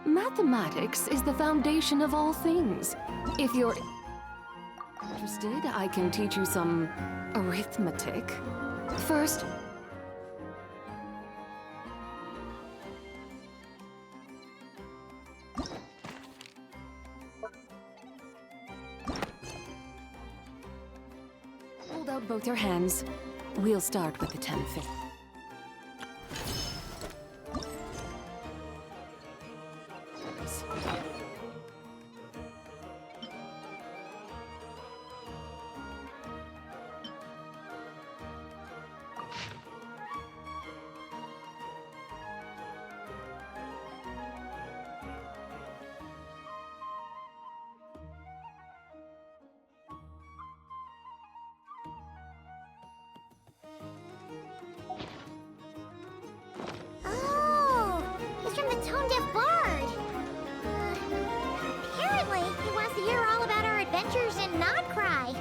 Mathematics is the foundation of all things. If you're interested, I can teach you some arithmetic. First, hold out both your hands. We'll start with the 10-fifth. Tone-deaf bard. Apparently, he wants to hear all about our adventures in Not Cry.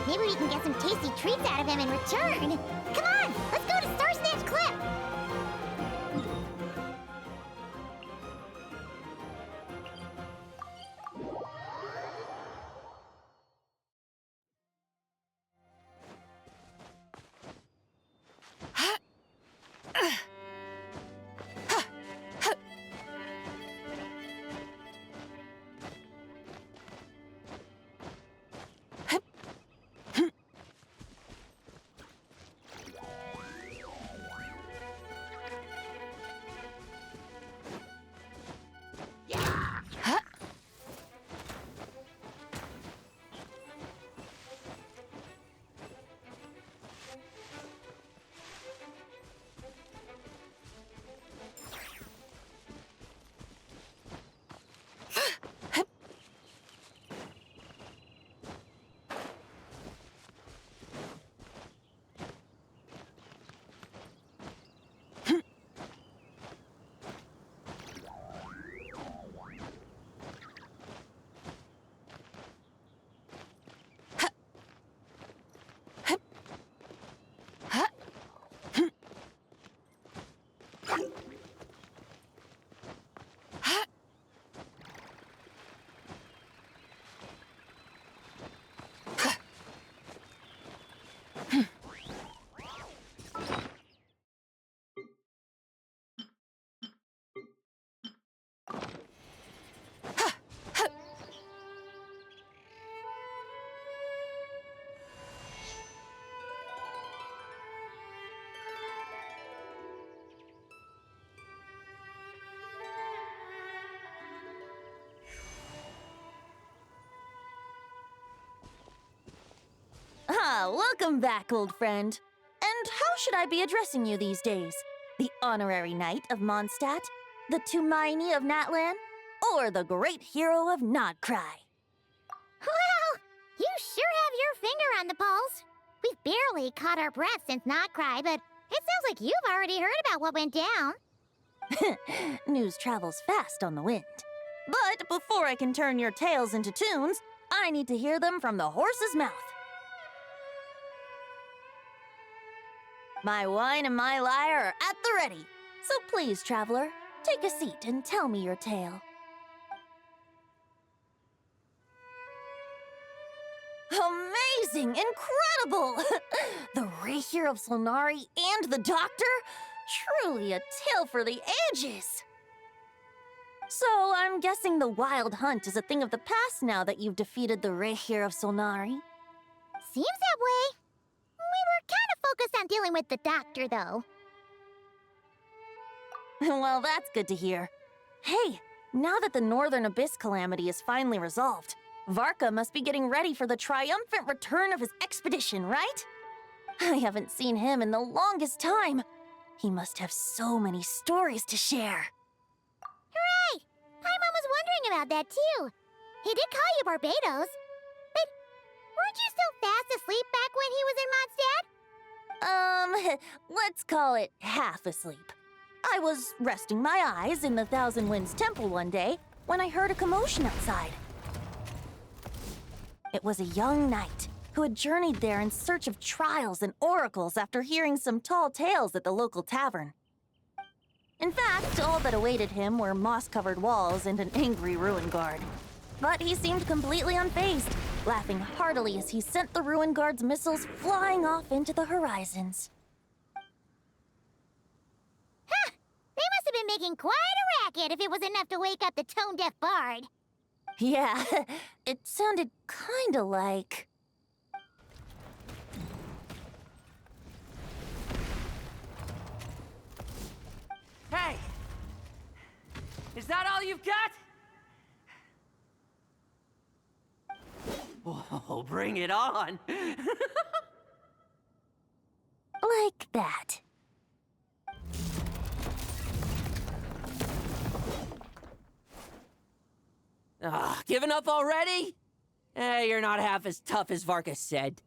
Maybe we can get some tasty treats out of him in return. Come on, let's go to Star Snatch Cliff. Welcome back, old friend. And how should I be addressing you these days? The honorary knight of Mondstadt? The Tumaini of Natlan? Or the great hero of Nodcry? Well, you sure have your finger on the pulse. We've barely caught our breath since Notcry, but it sounds like you've already heard about what went down. News travels fast on the wind. But before I can turn your tales into tunes, I need to hear them from the horse's mouth. My wine and my lyre are at the ready. So please, traveler, take a seat and tell me your tale. Amazing! Incredible! The Rahier of Solnari and the Doctor? Truly a tale for the ages! So I'm guessing the Wild Hunt is a thing of the past now that you've defeated the Rahier of Solnari? Seems that way. We were kind of focused on dealing with the Doctor, though. Well, that's good to hear. Hey, now that the Northern Abyss calamity is finally resolved, Varka must be getting ready for the triumphant return of his expedition, right? I haven't seen him in the longest time. He must have so many stories to share. Hooray! Paimon was wondering about that, too. He did call you Barbados. But weren't you still fast asleep back when he was in Mondstadt? Let's call it half asleep. I was resting my eyes in the Thousand Winds Temple one day when I heard a commotion outside. It was a young knight who had journeyed there in search of trials and oracles after hearing some tall tales at the local tavern. In fact, all that awaited him were moss-covered walls and an angry ruin guard. But he seemed completely unfazed, laughing heartily as he sent the ruin guard's missiles flying off into the horizons. Huh! They must have been making quite a racket if it was enough to wake up the tone-deaf bard. Yeah, it sounded kinda like... Hey! Is that all you've got? Oh, bring it on! like that. Giving up already? You're not half as tough as Varka said.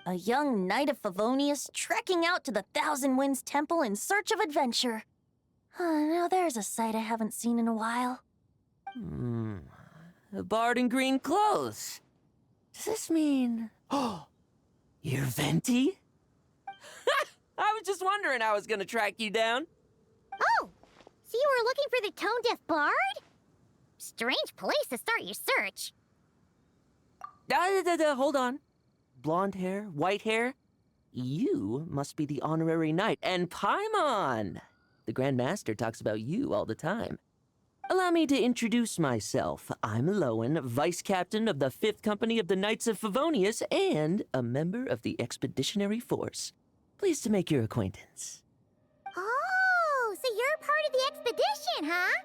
A young knight of Favonius trekking out to the Thousand Winds Temple in search of adventure. Now there's a sight I haven't seen in a while. A bard in green clothes. Does this mean... Oh, you're Venti? I was just wondering I was gonna track you down. Oh! So you were looking for the tone-deaf bard? Strange place to start your search. Hold on. Blonde hair, white hair? You must be the honorary knight, and Paimon! The Grand Master talks about you all the time. Allow me to introduce myself. I'm Lowen, Vice Captain of the 5th Company of the Knights of Favonius and a member of the Expeditionary Force. Pleased to make your acquaintance. Oh, so you're part of the expedition, huh?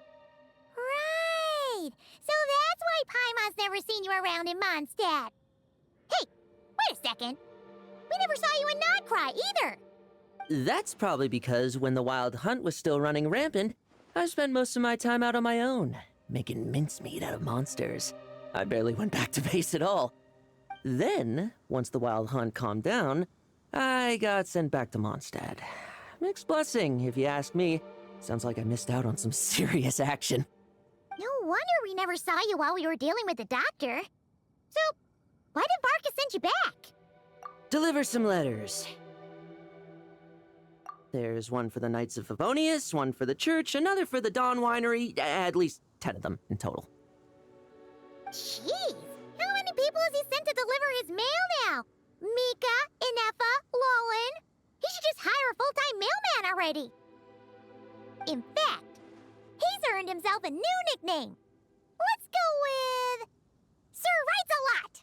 Right. So that's why Paimon's never seen you around in Mondstadt. Hey, wait a second. We never saw you in Nodcry either. That's probably because when the Wild Hunt was still running rampant, I spent most of my time out on my own, making mincemeat out of monsters. I barely went back to base at all. Then, once the Wild Hunt calmed down, I got sent back to Mondstadt. Mixed blessing, if you ask me. Sounds like I missed out on some serious action. No wonder we never saw you while we were dealing with the doctor. So, why did Varka send you back? Deliver some letters. There's one for the Knights of Favonius, one for the church, another for the Dawn Winery, at least 10 of them in total. Jeez, how many people has he sent to deliver his mail now? Mika, Inefa, Lowen. He should just hire a full-time mailman already. In fact, he's earned himself a new nickname. Let's go with... Sir Writes-A-Lot.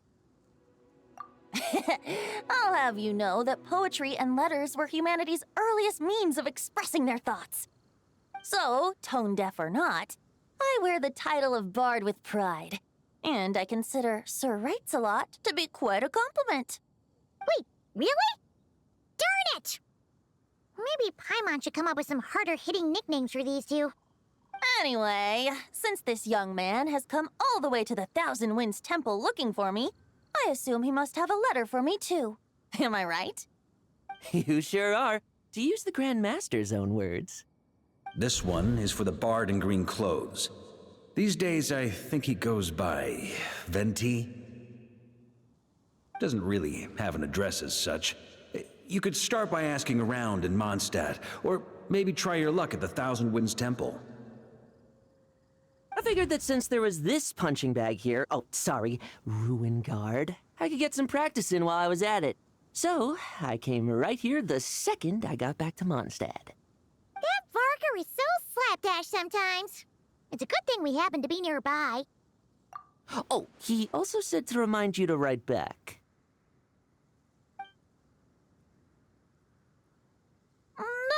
I'll have you know that poetry and letters were humanity's earliest means of expressing their thoughts. So, tone-deaf or not, I wear the title of Bard with pride. And I consider Sir Writes-A-Lot to be quite a compliment. Wait, really? Darn it! Maybe Paimon should come up with some harder-hitting nicknames for these two. Anyway, since this young man has come all the way to the Thousand Winds Temple looking for me, I assume he must have a letter for me too. Am I right? You sure are, to use the Grand Master's own words. This one is for the bard in green clothes. These days, I think he goes by Venti. Doesn't really have an address as such. You could start by asking around in Mondstadt, or maybe try your luck at the Thousand Winds Temple. I figured that since there was this punching bag here, ruin guard, I could get some practice in while I was at it. So, I came right here the second I got back to Mondstadt. That Varka is so slapdash sometimes. It's a good thing we happen to be nearby. Oh, he also said to remind you to write back.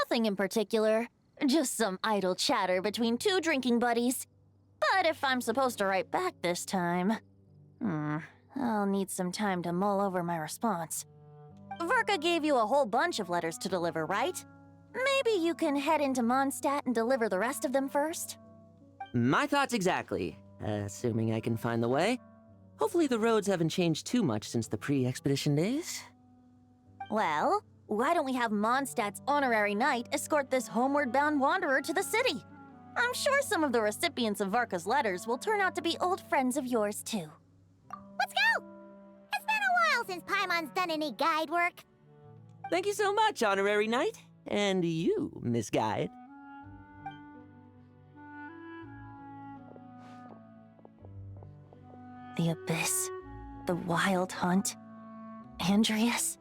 Nothing in particular. Just some idle chatter between two drinking buddies. But if I'm supposed to write back this time... I'll need some time to mull over my response. Varka gave you a whole bunch of letters to deliver, right? Maybe you can head into Mondstadt and deliver the rest of them first? My thoughts exactly, assuming I can find the way. Hopefully the roads haven't changed too much since the pre-expedition days. Well, why don't we have Mondstadt's honorary knight escort this homeward-bound wanderer to the city? I'm sure some of the recipients of Varka's letters will turn out to be old friends of yours, too. Let's go! It's been a while since Paimon's done any guide work. Thank you so much, honorary knight. And you, Miss Guide. The Abyss. The Wild Hunt. Andreas?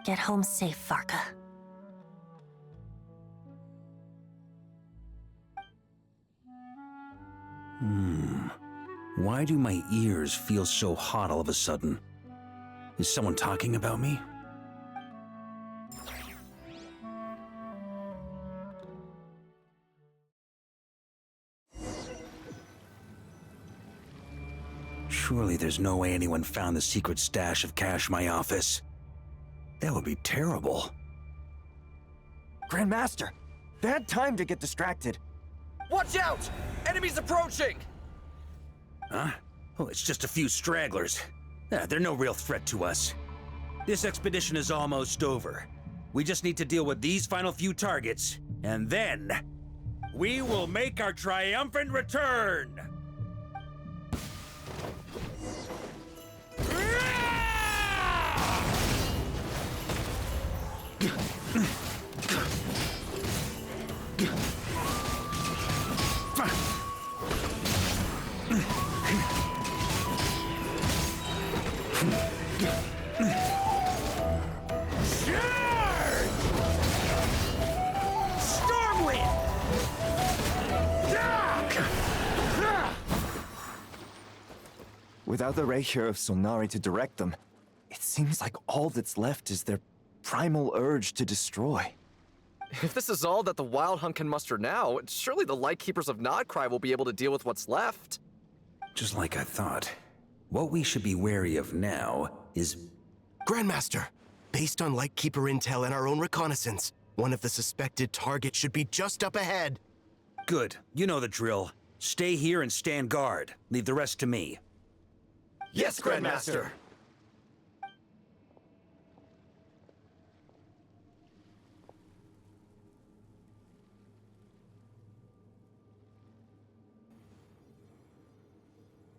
Get home safe, Varka. Why do my ears feel so hot all of a sudden? Is someone talking about me? Surely there's no way anyone found the secret stash of cash in my office. That would be terrible. Grandmaster, bad time to get distracted. Watch out! Enemies approaching! Huh? Oh, it's just a few stragglers. They're no real threat to us. This expedition is almost over. We just need to deal with these final few targets, and then we will make our triumphant return! Without the Rapier of Solnari to direct them, it seems like all that's left is their primal urge to destroy. If this is all that the Wild Hunt can muster now, surely the Lightkeepers of Nodcry will be able to deal with what's left. Just like I thought. What we should be wary of now is... Grandmaster, based on Lightkeeper intel and our own reconnaissance, one of the suspected targets should be just up ahead. Good. You know the drill. Stay here and stand guard. Leave the rest to me. Yes, Grandmaster!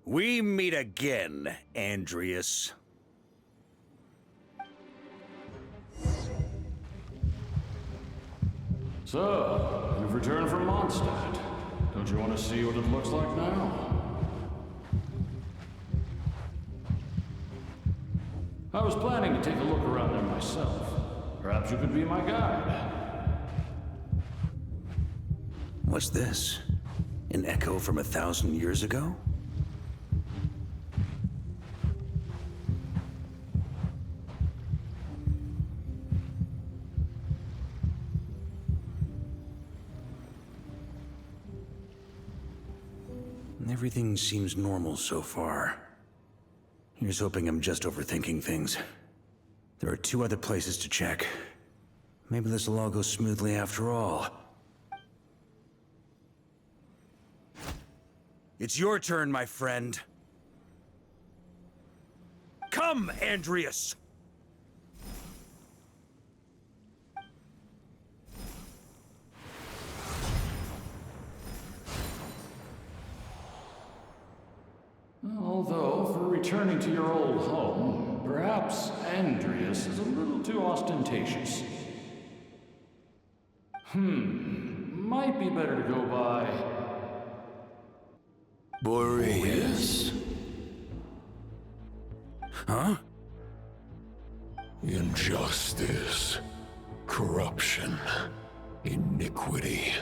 We meet again, Andreas. So, you've returned from Mondstadt. Don't you want to see what it looks like now? I was planning to take a look around there myself. Perhaps you could be my guide. What's this? An echo from 1,000 years ago? Everything seems normal so far. Here's hoping I'm just overthinking things. There are 2 other places to check. Maybe this'll all go smoothly after all. It's your turn, my friend. Come, Andreas! Although, for returning to your old home, perhaps Andreas is a little too ostentatious. Might be better to go by... Boreas. Huh? Injustice. Corruption. Iniquity.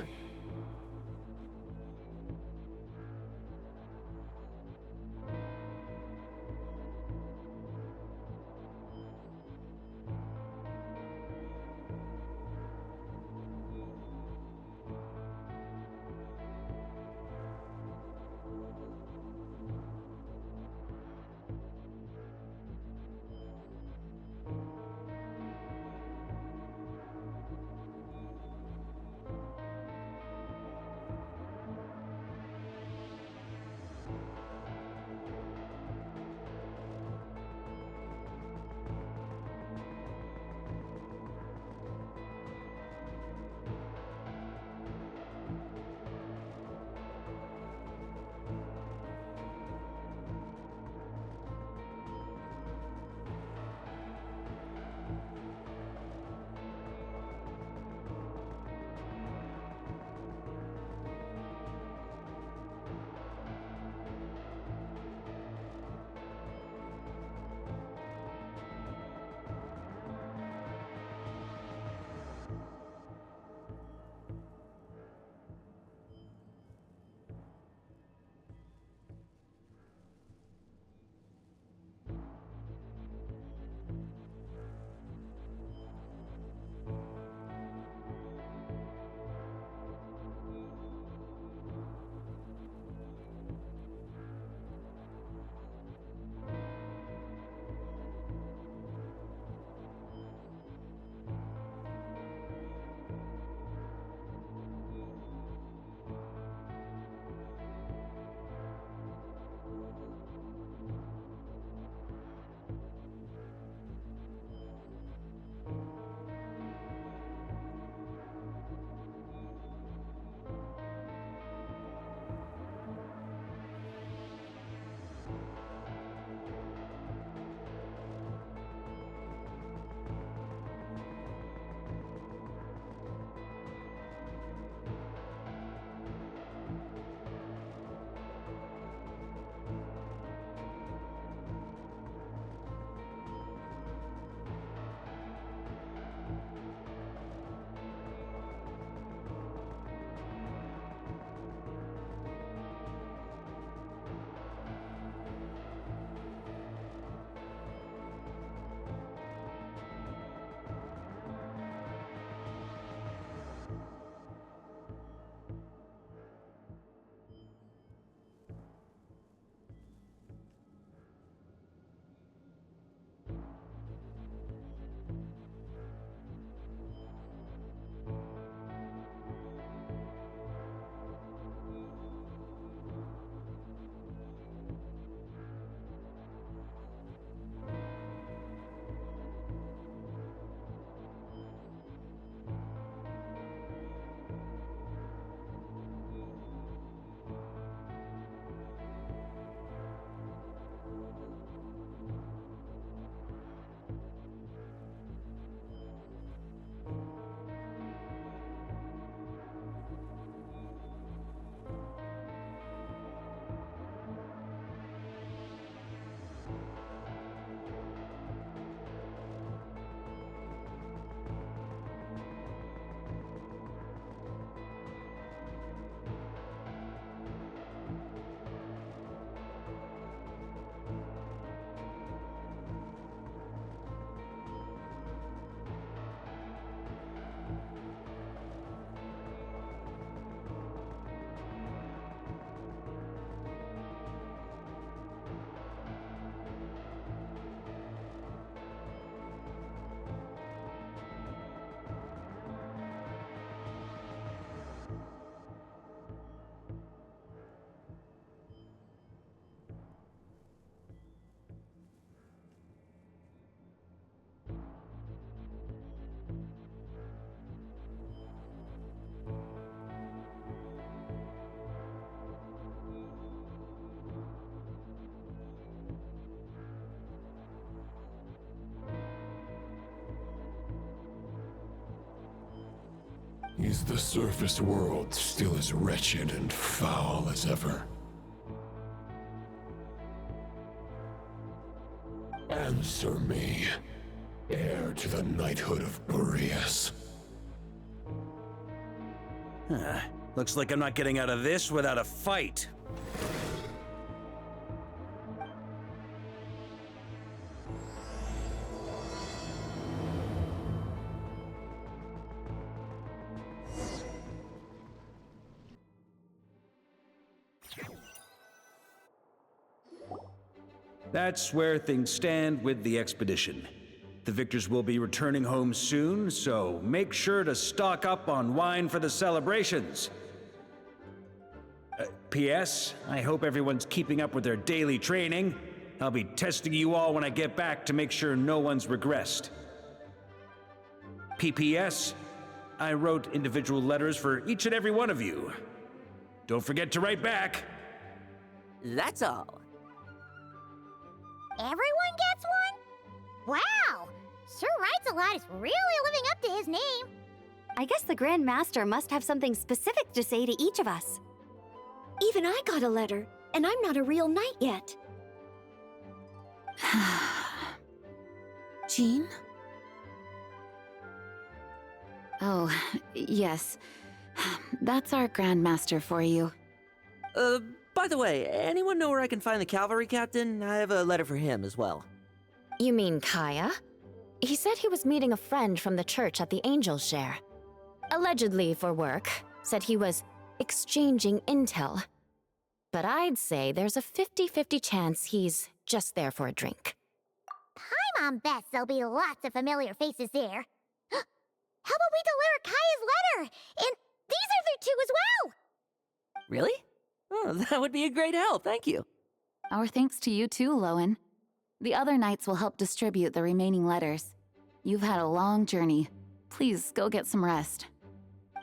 Is the surface world still as wretched and foul as ever? Answer me, heir to the knighthood of Boreas. Looks like I'm not getting out of this without a fight. That's where things stand with the expedition. The victors will be returning home soon, so make sure to stock up on wine for the celebrations. P.S. I hope everyone's keeping up with their daily training. I'll be testing you all when I get back to make sure no one's regressed. P.P.S. I wrote individual letters for each and every one of you. Don't forget to write back. That's all. Everyone gets one? Wow! Sir Writes a Lot is really living up to his name. I guess the Grand Master must have something specific to say to each of us. Even I got a letter, and I'm not a real knight yet. Jean? Oh, yes. That's our Grandmaster for you. By the way, anyone know where I can find the cavalry captain? I have a letter for him as well. You mean Kaya? He said he was meeting a friend from the church at the Angel's Share. Allegedly for work. Said he was exchanging intel. But I'd say there's a 50-50 chance he's just there for a drink. Paimon bets there'll be lots of familiar faces there. How about we deliver Kaya's letter? And these are there too as well! Really? Oh, that would be a great help, thank you. Our thanks to you too, Lowen. The other knights will help distribute the remaining letters. You've had a long journey. Please go get some rest.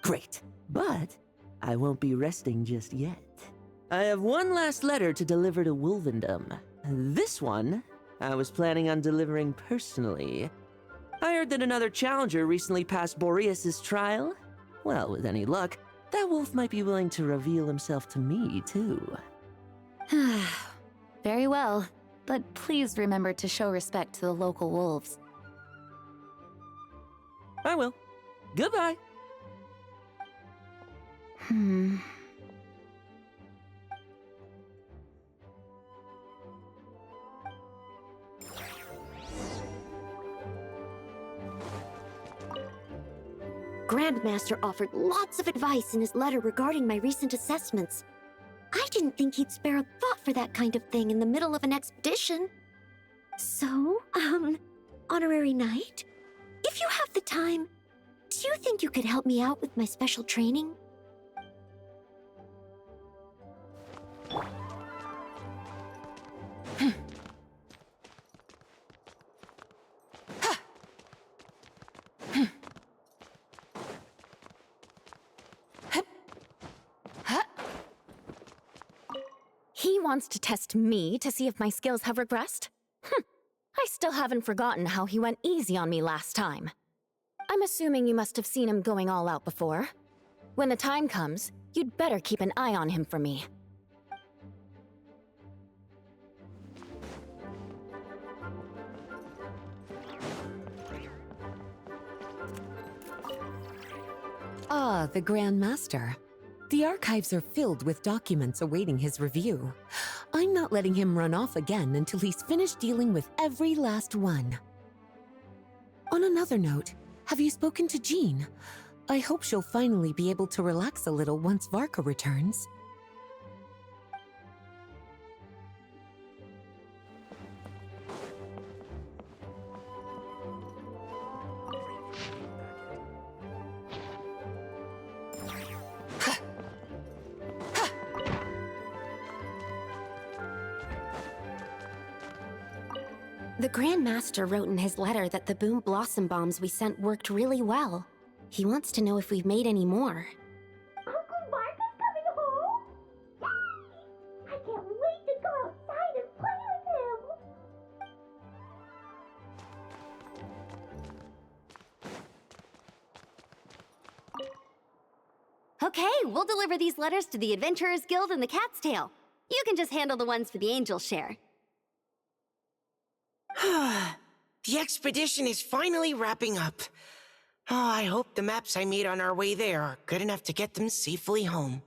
Great, but I won't be resting just yet. I have one last letter to deliver to Wolvendom. This one, I was planning on delivering personally. I heard that another challenger recently passed Boreas' trial. Well, with any luck, that wolf might be willing to reveal himself to me, too. Very well, but please remember to show respect to the local wolves. I will. Goodbye. Grandmaster offered lots of advice in his letter regarding my recent assessments. I didn't think he'd spare a thought for that kind of thing in the middle of an expedition. So, Honorary Knight, if you have the time, do you think you could help me out with my special training? He wants to test me to see if my skills have regressed? I still haven't forgotten how he went easy on me last time. I'm assuming you must have seen him going all out before. When the time comes, you'd better keep an eye on him for me. Ah, the Grand Master. The archives are filled with documents awaiting his review. I'm not letting him run off again until he's finished dealing with every last one. On another note, have you spoken to Jean? I hope she'll finally be able to relax a little once Varka returns. The Grand Master wrote in his letter that the Boom Blossom bombs we sent worked really well. He wants to know if we've made any more. Uncle Mark is coming home? Yay! I can't wait to go outside and play with him! Okay, we'll deliver these letters to the Adventurers Guild and the Cat's Tail. You can just handle the ones for the Angels share. The expedition is finally wrapping up. Oh, I hope the maps I made on our way there are good enough to get them safely home.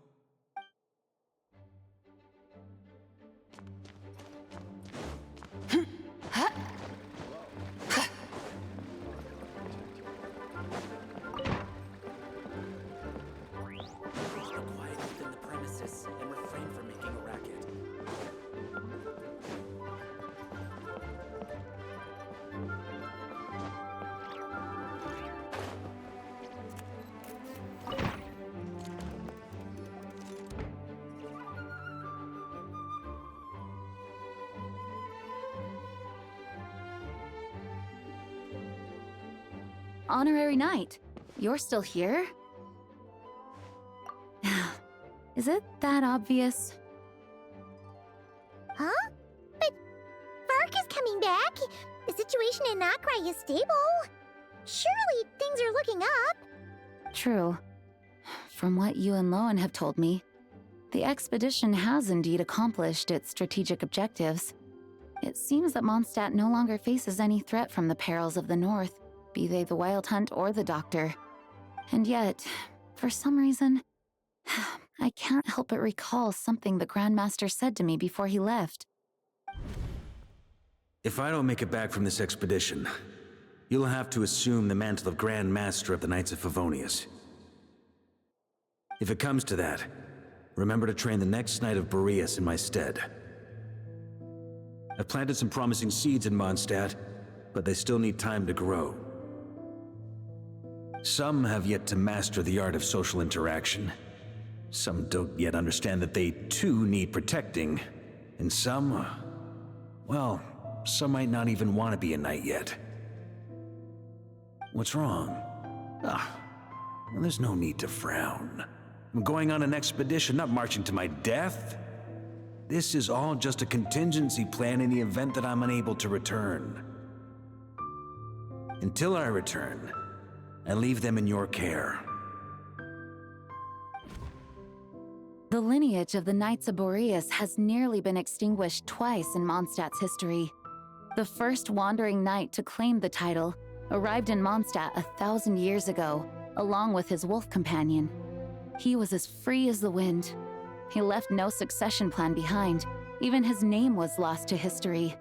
Quiet within the premises and refrain from making a racket. Honorary Knight, you're still here? Is it that obvious? Huh? But Vark is coming back. The situation in Nokrai is stable. Surely things are looking up. True. From what you and Lowen have told me, the expedition has indeed accomplished its strategic objectives. It seems that Mondstadt no longer faces any threat from the perils of the North, be they the Wild Hunt or the Doctor. And yet, for some reason, I can't help but recall something the Grandmaster said to me before he left. If I don't make it back from this expedition, you'll have to assume the mantle of Grand Master of the Knights of Favonius. If it comes to that, remember to train the next Knight of Boreas in my stead. I've planted some promising seeds in Mondstadt, but they still need time to grow. Some have yet to master the art of social interaction. Some don't yet understand that they too need protecting. And some, well, some might not even want to be a knight yet. What's wrong? Well, there's no need to frown. I'm going on an expedition, not marching to my death. This is all just a contingency plan in the event that I'm unable to return. Until I return, I leave them in your care. The lineage of the Knights of Boreas has nearly been extinguished twice in Mondstadt's history. The first wandering knight to claim the title arrived in Mondstadt 1,000 years ago, along with his wolf companion. He was as free as the wind. He left no succession plan behind. Even his name was lost to history.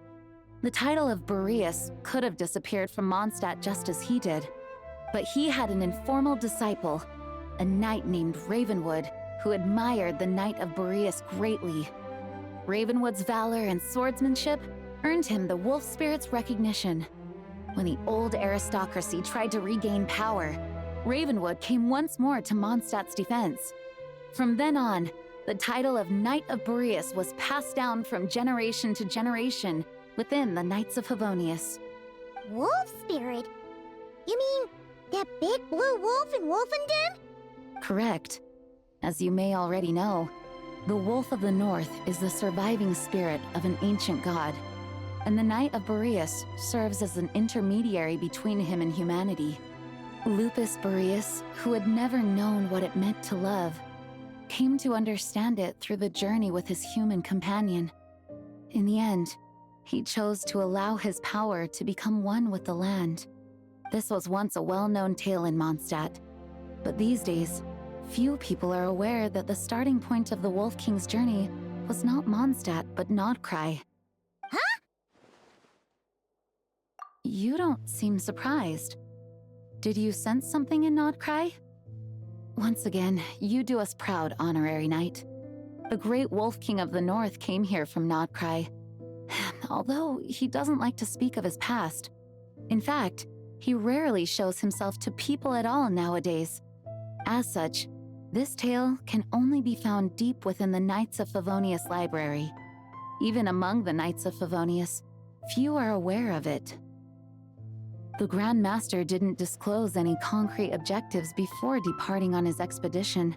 The title of Boreas could have disappeared from Mondstadt just as he did. But he had an informal disciple, a knight named Ravenwood, who admired the Knight of Boreas greatly. Ravenwood's valor and swordsmanship earned him the wolf spirit's recognition. When the old aristocracy tried to regain power, Ravenwood came once more to Mondstadt's defense. From then on, the title of Knight of Boreas was passed down from generation to generation within the Knights of Favonius. Wolf spirit? You mean that big blue wolf in Wolfenden? Correct. As you may already know, the Wolf of the North is the surviving spirit of an ancient god, and the Knight of Boreas serves as an intermediary between him and humanity. Lupus Boreas, who had never known what it meant to love, came to understand it through the journey with his human companion. In the end, he chose to allow his power to become one with the land. This was once a well-known tale in Mondstadt, but these days, few people are aware that the starting point of the Wolf King's journey was not Mondstadt, but Nodcry. Huh? You don't seem surprised. Did you sense something in Nodcry? Once again, you do us proud, Honorary Knight. The great Wolf King of the North came here from Nodcry. Although he doesn't like to speak of his past. In fact, he rarely shows himself to people at all nowadays. As such, this tale can only be found deep within the Knights of Favonius library. Even among the Knights of Favonius, few are aware of it. The Grand Master didn't disclose any concrete objectives before departing on his expedition.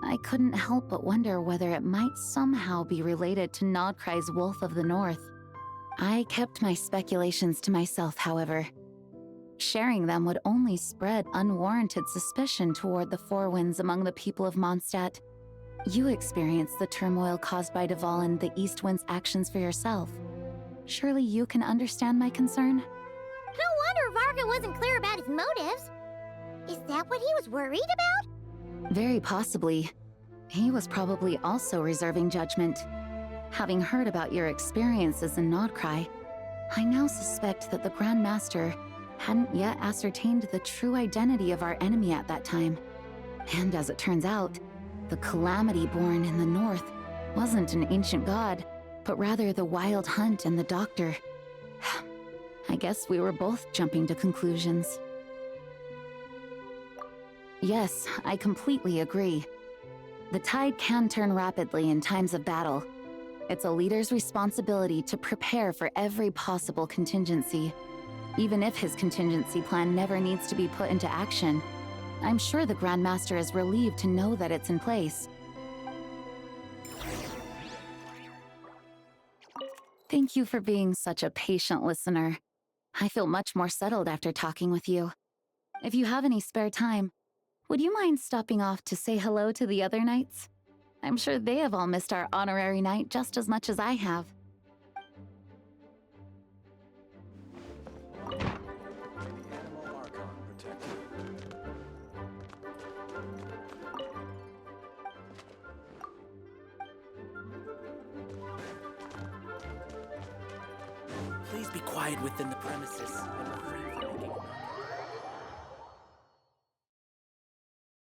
I couldn't help but wonder whether it might somehow be related to Nodcry's Wolf of the North. I kept my speculations to myself, however. Sharing them would only spread unwarranted suspicion toward the Four Winds among the people of Mondstadt. You experienced the turmoil caused by Duval and the East Wind's actions for yourself. Surely you can understand my concern? No wonder Varga wasn't clear about his motives. Is that what he was worried about? Very possibly. He was probably also reserving judgment. Having heard about your experiences in Nodcry, I now suspect that the Grand Master hadn't yet ascertained the true identity of our enemy at that time. And as it turns out, the calamity born in the north wasn't an ancient god, but rather the Wild Hunt and the Doctor. I guess we were both jumping to conclusions. Yes, I completely agree. The tide can turn rapidly in times of battle. It's a leader's responsibility to prepare for every possible contingency. Even if his contingency plan never needs to be put into action, I'm sure the Grand Master is relieved to know that it's in place. Thank you for being such a patient listener. I feel much more settled after talking with you. If you have any spare time, would you mind stopping off to say hello to the other knights? I'm sure they have all missed our honorary knight just as much as I have. Please be quiet within the premises.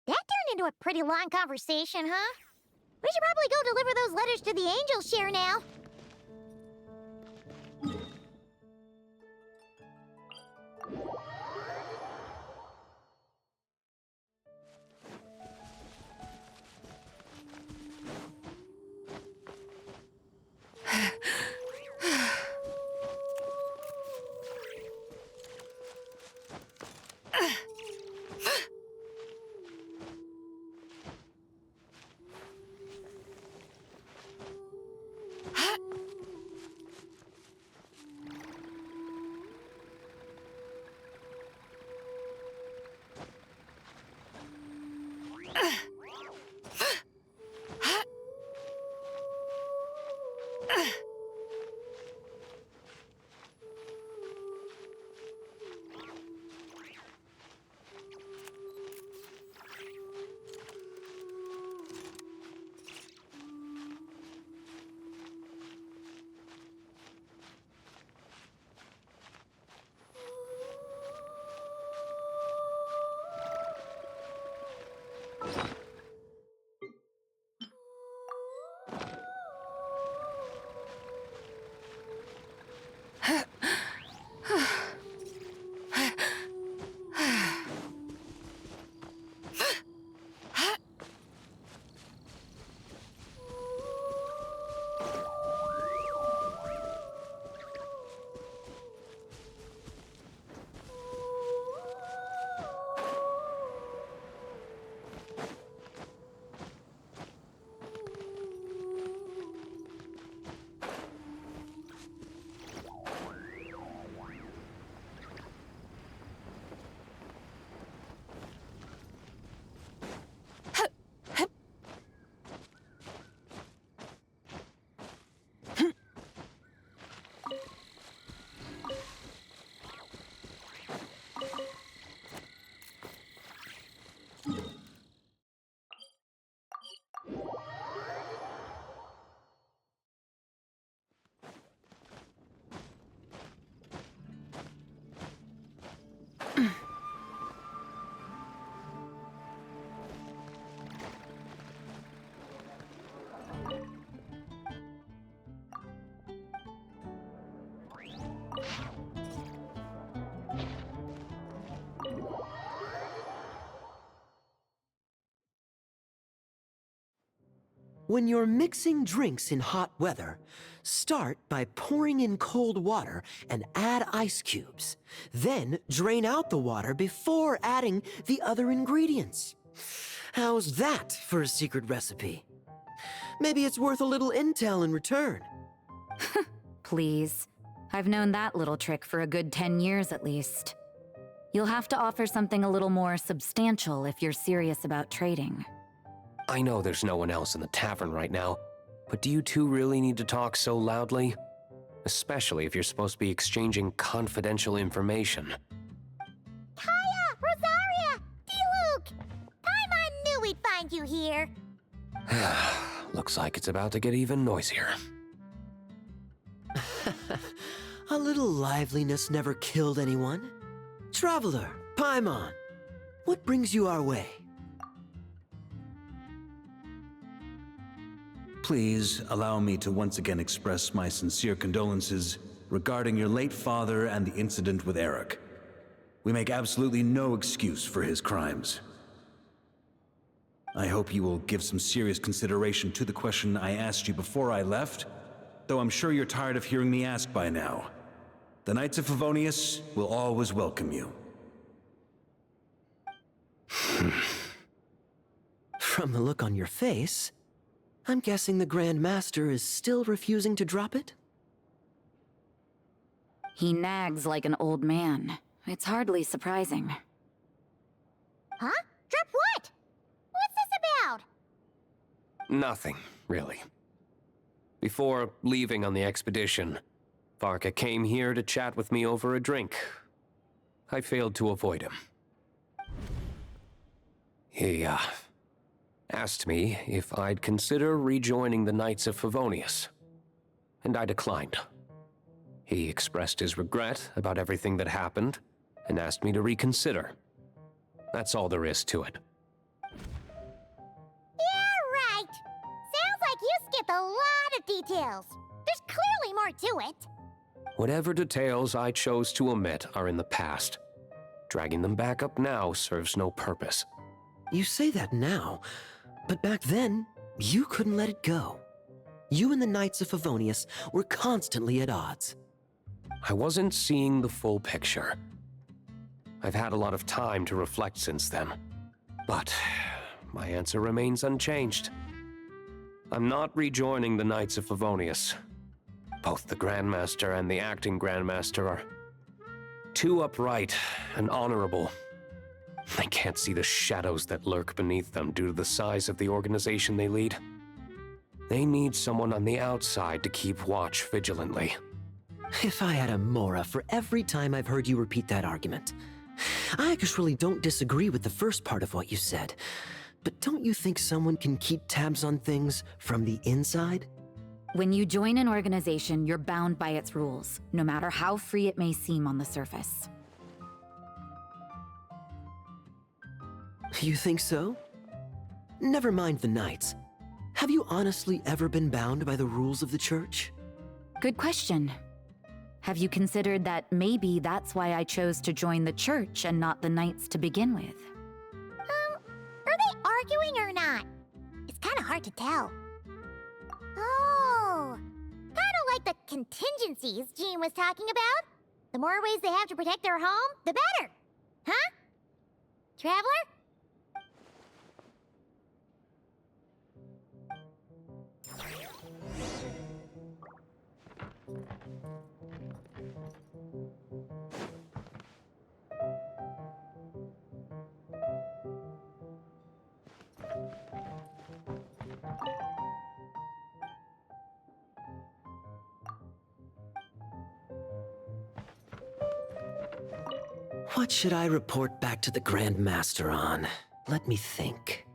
That turned into a pretty long conversation, huh? We should probably go deliver those letters to the Angel Share now. When you're mixing drinks in hot weather, start by pouring in cold water and add ice cubes. Then drain out the water before adding the other ingredients. How's that for a secret recipe? Maybe it's worth a little intel in return. Please. I've known that little trick for a good 10 years at least. You'll have to offer something a little more substantial if you're serious about trading. I know there's no one else in the tavern right now, but do you two really need to talk so loudly? Especially if you're supposed to be exchanging confidential information. Kaya! Rosaria! D-Luke! Paimon knew we'd find you here! Looks like it's about to get even noisier. A little liveliness never killed anyone. Traveler, Paimon, what brings you our way? Please allow me to once again express my sincere condolences regarding your late father and the incident with Eric. We make absolutely no excuse for his crimes. I hope you will give some serious consideration to the question I asked you before I left, though I'm sure you're tired of hearing me ask by now. The Knights of Favonius will always welcome you. From the look on your face, I'm guessing the Grand Master is still refusing to drop it? He nags like an old man. It's hardly surprising. Huh? Drop what? What's this about? Nothing, really. Before leaving on the expedition, Varka came here to chat with me over a drink. I failed to avoid him. He, asked me if I'd consider rejoining the Knights of Favonius, and I declined. He expressed his regret about everything that happened, and asked me to reconsider. That's all there is to it. Yeah, right! Sounds like you skipped a lot of details. There's clearly more to it. Whatever details I chose to omit are in the past. Dragging them back up now serves no purpose. You say that now, but back then, you couldn't let it go. You and the Knights of Favonius were constantly at odds. I wasn't seeing the full picture. I've had a lot of time to reflect since then, but my answer remains unchanged. I'm not rejoining the Knights of Favonius. Both the Grandmaster and the acting Grandmaster are too upright and honorable. I can't see the shadows that lurk beneath them due to the size of the organization they lead. They need someone on the outside to keep watch vigilantly. If I had a Mora for every time I've heard you repeat that argument. I actually don't disagree with the first part of what you said, but don't you think someone can keep tabs on things from the inside? When you join an organization, you're bound by its rules, no matter how free it may seem on the surface. You think so? Never mind the Knights. Have you honestly ever been bound by the rules of the Church? Good question. Have you considered that maybe that's why I chose to join the Church and not the Knights to begin with? Are they arguing or not? It's kinda hard to tell. Oh, kinda like the contingencies Jean was talking about. The more ways they have to protect their home, the better. Huh? Traveler? What should I report back to the Grand Master on? Let me think.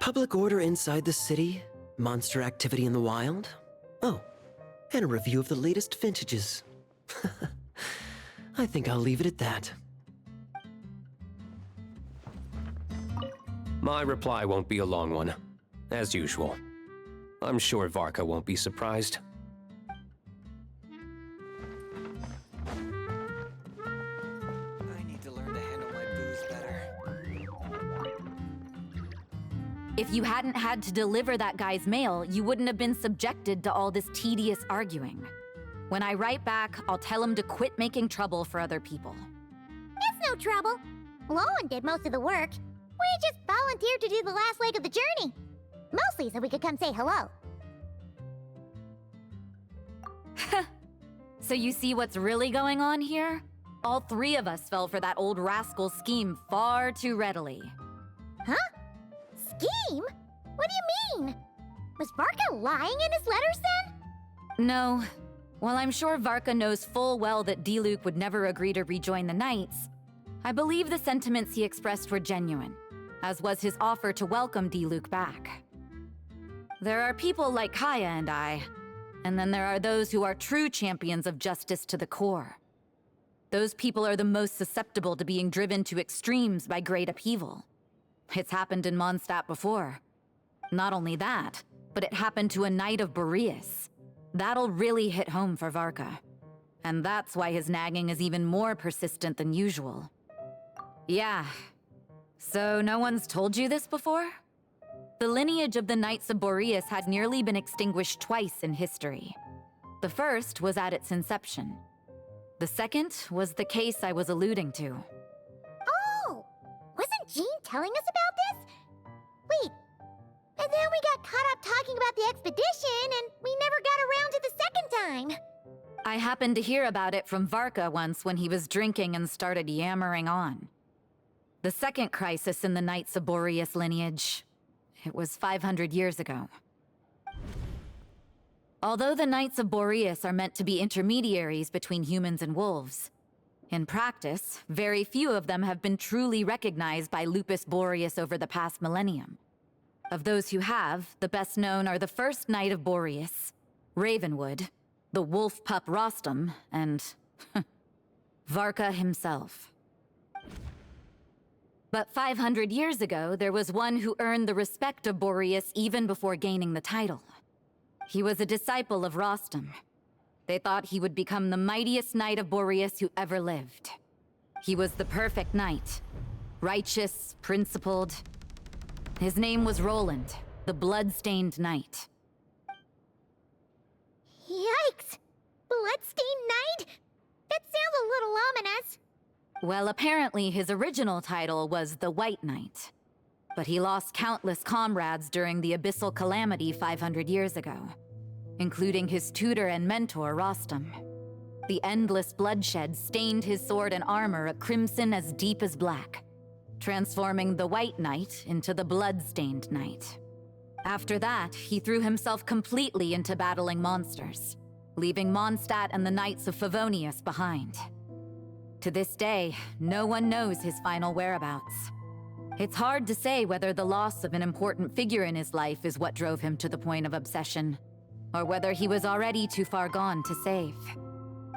Public order inside the city? Monster activity in the wild? Oh, and a review of the latest vintages. I think I'll leave it at that. My reply won't be a long one, as usual. I'm sure Varka won't be surprised. I need to learn to handle my booze better. If you hadn't had to deliver that guy's mail, you wouldn't have been subjected to all this tedious arguing. When I write back, I'll tell him to quit making trouble for other people. It's no trouble. Lowen did most of the work. We just volunteered to do the last leg of the journey. Mostly so we could come say hello. So you see what's really going on here? All three of us fell for that old rascal's scheme far too readily. Huh? Scheme? What do you mean? Was Varka lying in his letters then? No. While I'm sure Varka knows full well that Diluc would never agree to rejoin the Knights, I believe the sentiments he expressed were genuine, as was his offer to welcome Diluc back. There are people like Kaya and I, and then there are those who are true champions of justice to the core. Those people are the most susceptible to being driven to extremes by great upheaval. It's happened in Mondstadt before. Not only that, but it happened to a Knight of Boreas. That'll really hit home for Varka. And that's why his nagging is even more persistent than usual. Yeah. So no one's told you this before? The lineage of the Knights of Boreas had nearly been extinguished twice in history. The first was at its inception. The second was the case I was alluding to. Oh! Wasn't Jean telling us about this? Wait, and then we got caught up talking about the expedition, and we never got around to the second time. I happened to hear about it from Varka once when he was drinking and started yammering on. The second crisis in the Knights of Boreas lineage. It was 500 years ago. Although the Knights of Boreas are meant to be intermediaries between humans and wolves, in practice, very few of them have been truly recognized by Lupus Boreas over the past millennium. Of those who have, the best known are the first Knight of Boreas, Ravenwood, the wolf pup Rostam, and Varka himself. But 500 years ago, there was one who earned the respect of Boreas even before gaining the title. He was a disciple of Rostam. They thought he would become the mightiest Knight of Boreas who ever lived. He was the perfect knight. Righteous, principled. His name was Roland, the blood-stained knight. Yikes! Bloodstained Knight? That sounds a little ominous. Well, apparently his original title was the White Knight. But he lost countless comrades during the Abyssal Calamity 500 years ago, including his tutor and mentor, Rostam. The endless bloodshed stained his sword and armor a crimson as deep as black, transforming the White Knight into the Blood-Stained Knight. After that, he threw himself completely into battling monsters, leaving Mondstadt and the Knights of Favonius behind. To this day, no one knows his final whereabouts. It's hard to say whether the loss of an important figure in his life is what drove him to the point of obsession, or whether he was already too far gone to save.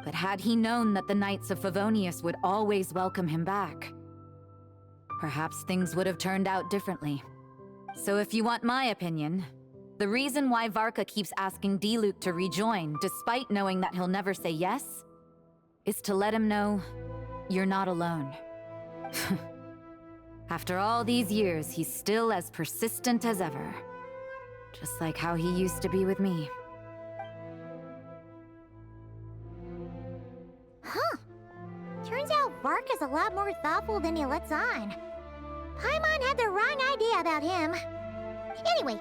But had he known that the Knights of Favonius would always welcome him back, perhaps things would have turned out differently. So if you want my opinion, the reason why Varka keeps asking Diluc to rejoin, despite knowing that he'll never say yes, is to let him know you're not alone. After all these years, he's still as persistent as ever. Just like how he used to be with me. Huh. Turns out Varka's a lot more thoughtful than he lets on. Paimon had the wrong idea about him. Anyway,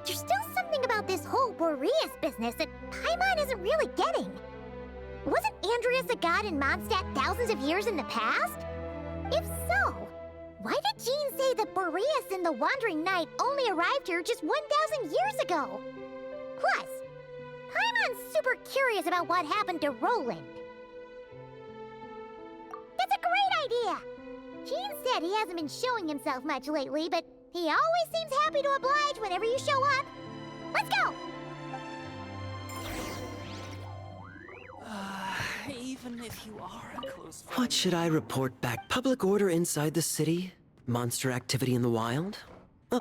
there's still something about this whole Boreas business that Paimon isn't really getting. Wasn't Andreas a god in Mondstadt thousands of years in the past? If so, why did Jean say that Boreas and the Wandering Knight only arrived here just 1,000 years ago? Plus, Paimon's super curious about what happened to Roland. That's a great idea! Jean said he hasn't been showing himself much lately, but he always seems happy to oblige whenever you show up. Let's go! Even if you are a close friend. What should I report back? Public order inside the city? Monster activity in the wild? Oh.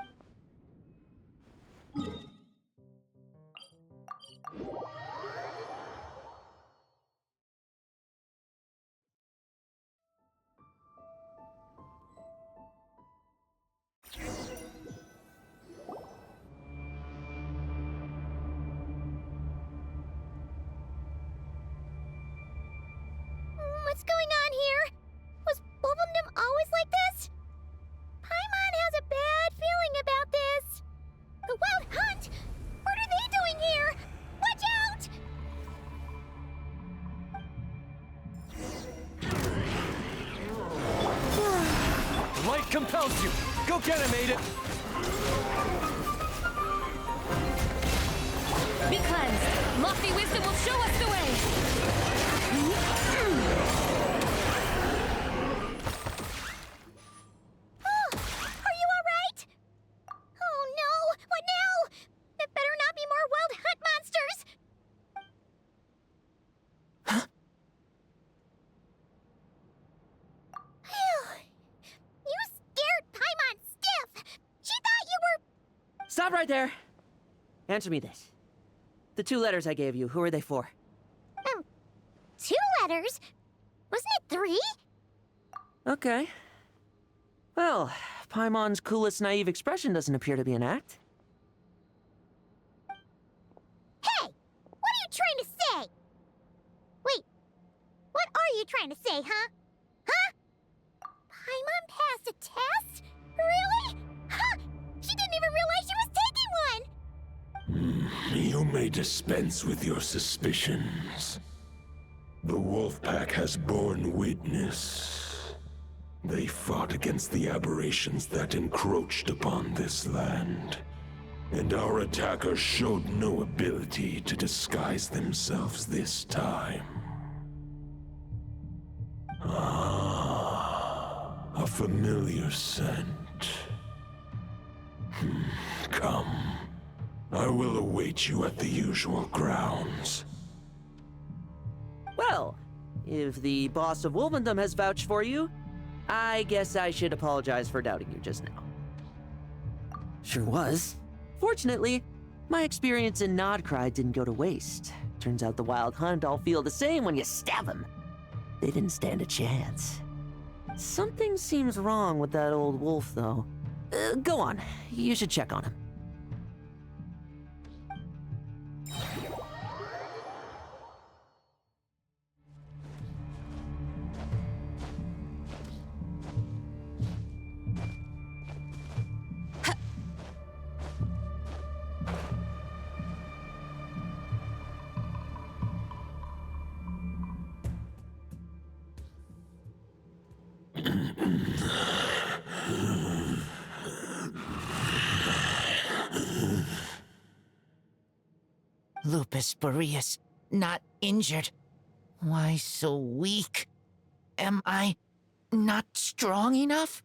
What's going on here? Was Wolfendom always like this? Paimon has a bad feeling about this. The Wild Hunt? What are they doing here? Watch out! tells you. Go get him, Aiden. Be cleansed. Lofty wisdom will show us the way. Are you alright? Oh no! What now? There better not be more wild hunt monsters! You scared Paimon stiff! She thought you were... Stop right there. Answer me this. The 2 letters I gave you, who are they for? 2 letters? Wasn't it 3? Okay. Well, Paimon's coolest naive expression doesn't appear to be an act. Hey! What are you trying to say? Wait, what are you trying to say, huh? Huh? Paimon passed a test? Really? Huh! She didn't even realize she was taking one! You may dispense with your suspicions. The wolf pack has borne witness. They fought against the aberrations that encroached upon this land, and our attackers showed no ability to disguise themselves this time. A familiar scent. Come. I will await you at the usual grounds. Well, if the boss of Wolvendom has vouched for you, I guess I should apologize for doubting you just now. Sure was. Fortunately, my experience in Nodcry didn't go to waste. Turns out the Wild Hunt all feel the same when you stab them. They didn't stand a chance. Something seems wrong with that old wolf, though. Go on. You should check on him. Lupus Boreas, not injured. Why so weak? Am I not strong enough?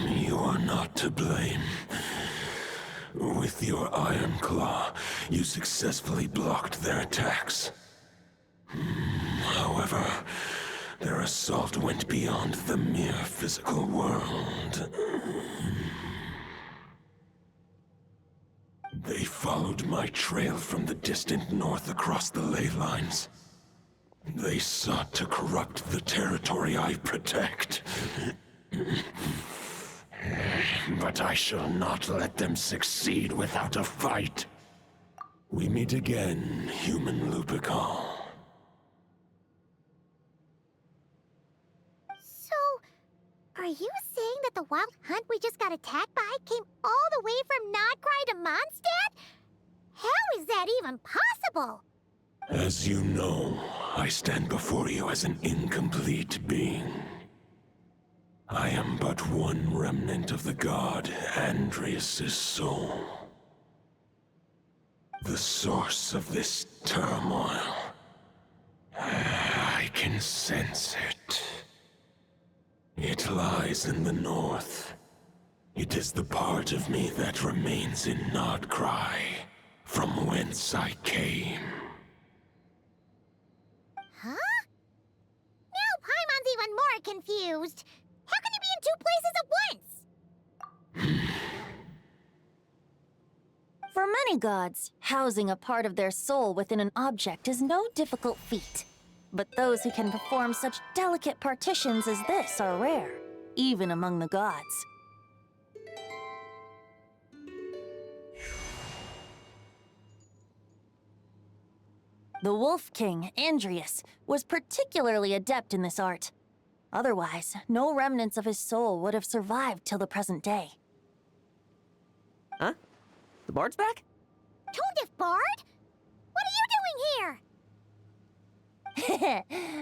You are not to blame. With your Iron Claw, you successfully blocked their attacks. However, their assault went beyond the mere physical world. They followed my trail from the distant north across the ley lines. They sought to corrupt the territory I protect. But I shall not let them succeed without a fight. We meet again, human Lupical. So, are you saying that the wild hunt we just got attacked by came all the way from Nodcry to Mondstadt? How is that even possible? As you know, I stand before you as an incomplete being. I am but one remnant of the god Andrias' soul. The source of this turmoil. I can sense it. It lies in the north. It is the part of me that remains in Nodcry, from whence I came. Huh? Now Paimon's even more confused. How can he be in 2 places at once? For many gods, housing a part of their soul within an object is no difficult feat. But those who can perform such delicate partitions as this are rare, even among the gods. The Wolf King, Andrias, was particularly adept in this art. Otherwise, no remnants of his soul would have survived till the present day. Huh? The bard's back? Tone Deaf Bard? What are you doing here?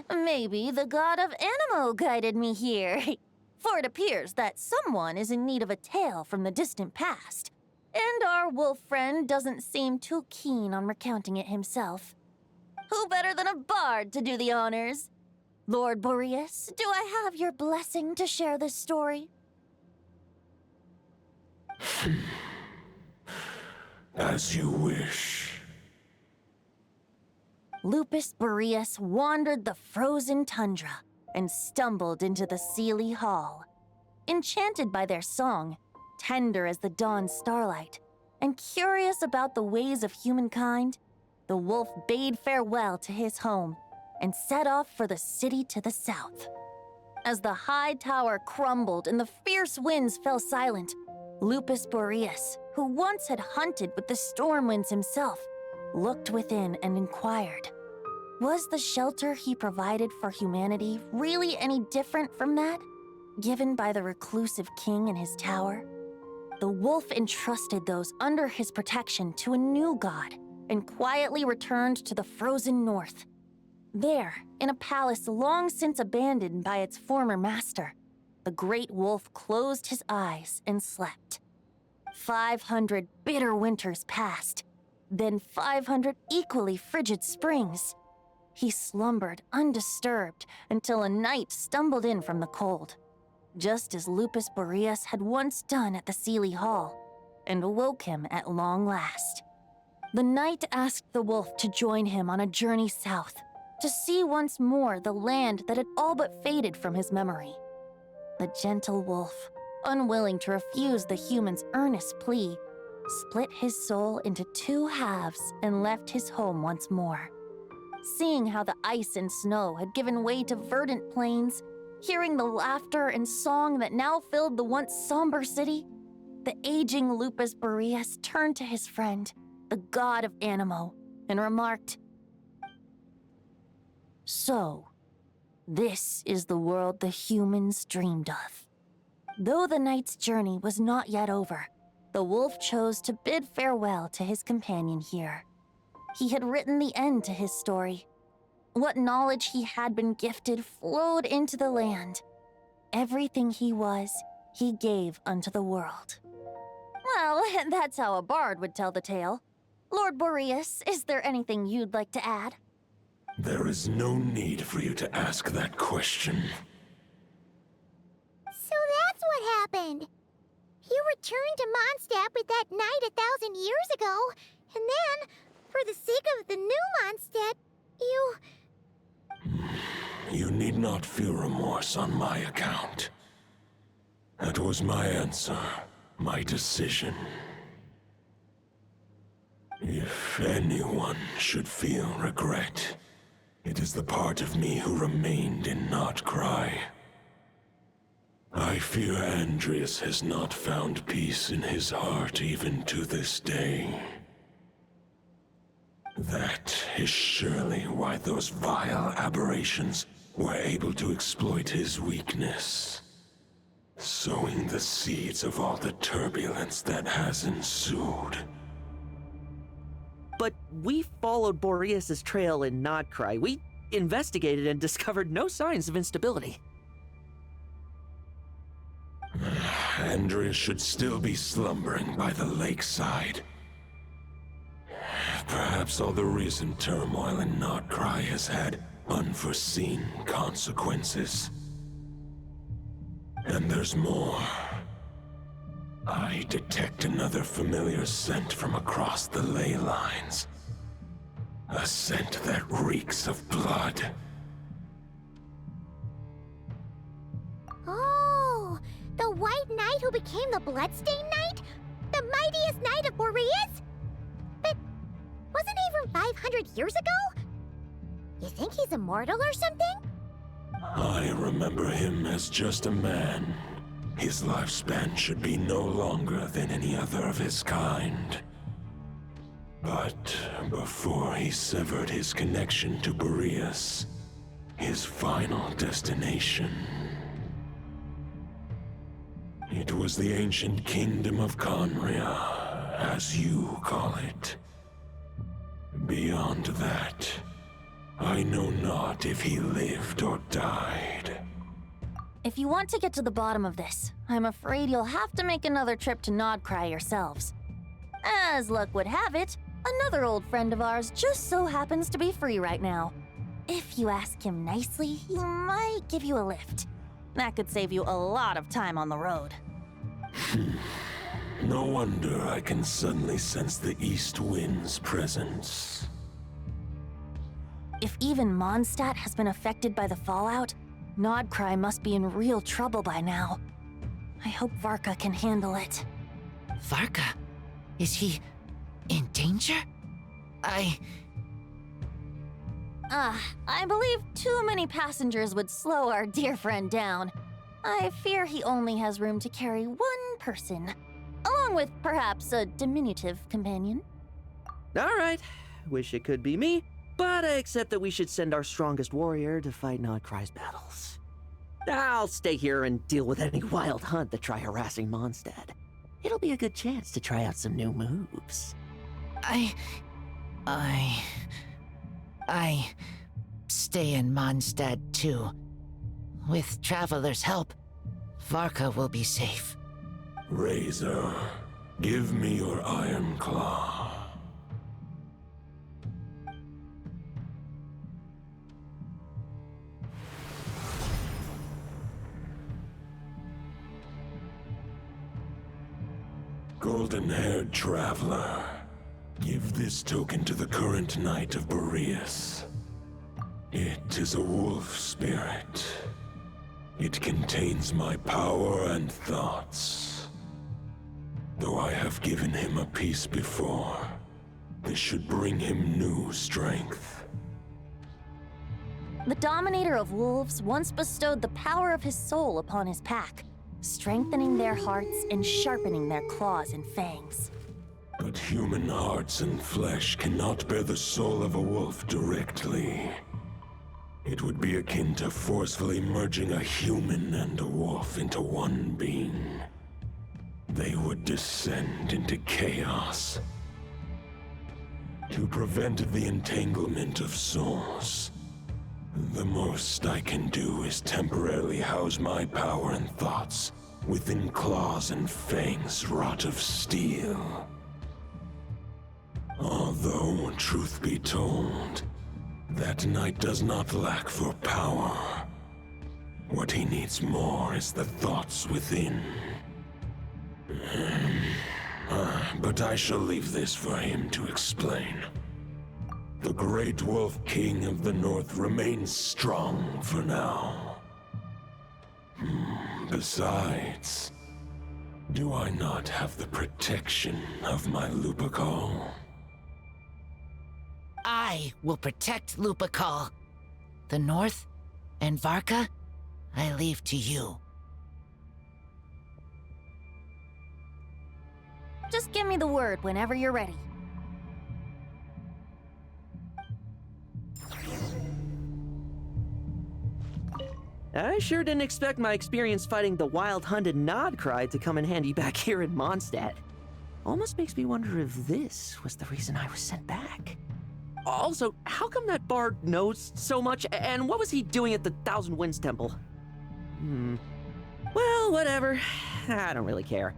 Maybe the god of Animo guided me here. For it appears that someone is in need of a tale from the distant past. And our wolf friend doesn't seem too keen on recounting it himself. Who better than a bard to do the honors? Lord Boreas, do I have your blessing to share this story? As you wish. Lupus Boreas wandered the frozen tundra and stumbled into the Seelie Hall. Enchanted by their song, tender as the dawn's starlight, and curious about the ways of humankind, the wolf bade farewell to his home and set off for the city to the south. As the high tower crumbled and the fierce winds fell silent, Lupus Boreas, who once had hunted with the storm winds himself, looked within and inquired, was the shelter he provided for humanity really any different from that given by the reclusive king in his tower? The wolf entrusted those under his protection to a new god and quietly returned to the frozen north. There, in a palace long since abandoned by its former master, the great wolf closed his eyes and slept. 500 bitter winters passed, then 500 equally frigid springs. He slumbered undisturbed until a night stumbled in from the cold, just as Lupus Boreas had once done at the Seelie Hall, and awoke him at long last. The night asked the wolf to join him on a journey south, to see once more the land that had all but faded from his memory. The gentle wolf, unwilling to refuse the human's earnest plea, split his soul into two halves and left his home once more. Seeing how the ice and snow had given way to verdant plains, hearing the laughter and song that now filled the once somber city, the aging Lupus Boreas turned to his friend, the god of Animo, and remarked, "So, this is the world the humans dreamed of." Though the night's journey was not yet over, the wolf chose to bid farewell to his companion here. He had written the end to his story. What knowledge he had been gifted flowed into the land. Everything he was, he gave unto the world. Well, that's how a bard would tell the tale. Lord Boreas, is there anything you'd like to add? There is no need for you to ask that question. So that's what happened. You returned to Mondstadt with that knight 1,000 years ago, and then, for the sake of the new Mondstadt, you... You need not feel remorse on my account. That was my answer, my decision. If anyone should feel regret, it is the part of me who remained and not cry. I fear Andreas has not found peace in his heart even to this day. That is surely why those vile aberrations were able to exploit his weakness, sowing the seeds of all the turbulence that has ensued. But we followed Boreas' trail in Nodcry. We investigated and discovered no signs of instability. Andreas should still be slumbering by the lakeside. Perhaps all the recent turmoil in Nodcry has had unforeseen consequences. And there's more. I detect another familiar scent from across the ley lines. A scent that reeks of blood. Oh, the White Knight who became the Bloodstained Knight? The mightiest knight of Boreas? But wasn't he from 500 years ago? You think he's immortal or something? I remember him as just a man. His lifespan should be no longer than any other of his kind. But before he severed his connection to Boreas, his final destination, it was the ancient kingdom of Conria, as you call it. Beyond that, I know not if he lived or died. If you want to get to the bottom of this, I'm afraid you'll have to make another trip to Nodcry yourselves. As luck would have it, another old friend of ours just so happens to be free right now. If you ask him nicely, he might give you a lift. That could save you a lot of time on the road. No wonder I can suddenly sense the east wind's presence. If even Mondstadt has been affected by the fallout, Nodcry must be in real trouble by now. I hope Varka can handle it. Varka? Is he in danger? I believe too many passengers would slow our dear friend down. I fear he only has room to carry one person, along with perhaps a diminutive companion. All right. Wish it could be me, but I accept that we should send our strongest warrior to fight Nodcry's battles. I'll stay here and deal with any wild hunt that try harassing Mondstadt. It'll be a good chance to try out some new moves. I stay in Mondstadt too. With Traveler's help, Varka will be safe. Razor, give me your iron claw. Golden-haired traveler, give this token to the current knight of Boreas. It is a wolf spirit. It contains my power and thoughts. Though I have given him a piece before, this should bring him new strength. The Dominator of Wolves once bestowed the power of his soul upon his pack, strengthening their hearts and sharpening their claws and fangs. But human hearts and flesh cannot bear the soul of a wolf directly. It would be akin to forcefully merging a human and a wolf into one being. They would descend into chaos. To prevent the entanglement of souls, the most I can do is temporarily house my power and thoughts within claws and fangs wrought of steel. Although, truth be told, that knight does not lack for power. What he needs more is the thoughts within. But I shall leave this for him to explain. The Great Wolf King of the North remains strong for now. Besides, do I not have the protection of my Lupacol? I will protect Lupacol. The North and Varka, I leave to you. Just give me the word whenever you're ready. I sure didn't expect my experience fighting the wild hunted Nodcry to come in handy back here in Mondstadt. Almost makes me wonder if this was the reason I was sent back. Also, how come that bard knows so much, and what was he doing at the Thousand Winds Temple? Well, whatever. I don't really care,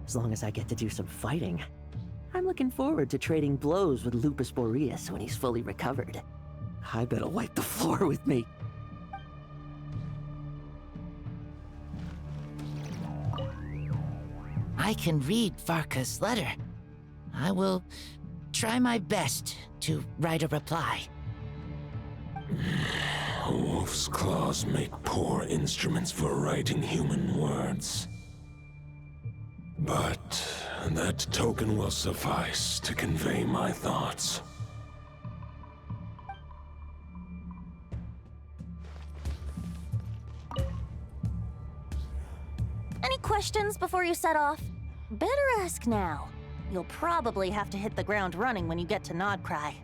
as long as I get to do some fighting. I'm looking forward to trading blows with Lupus Boreas when he's fully recovered. I bet he'll wipe the floor with me. I can read Varka's letter. I will try my best to write a reply. A wolf's claws make poor instruments for writing human words. But that token will suffice to convey my thoughts. Any questions before you set off? Better ask now. You'll probably have to hit the ground running when you get to Nodcry.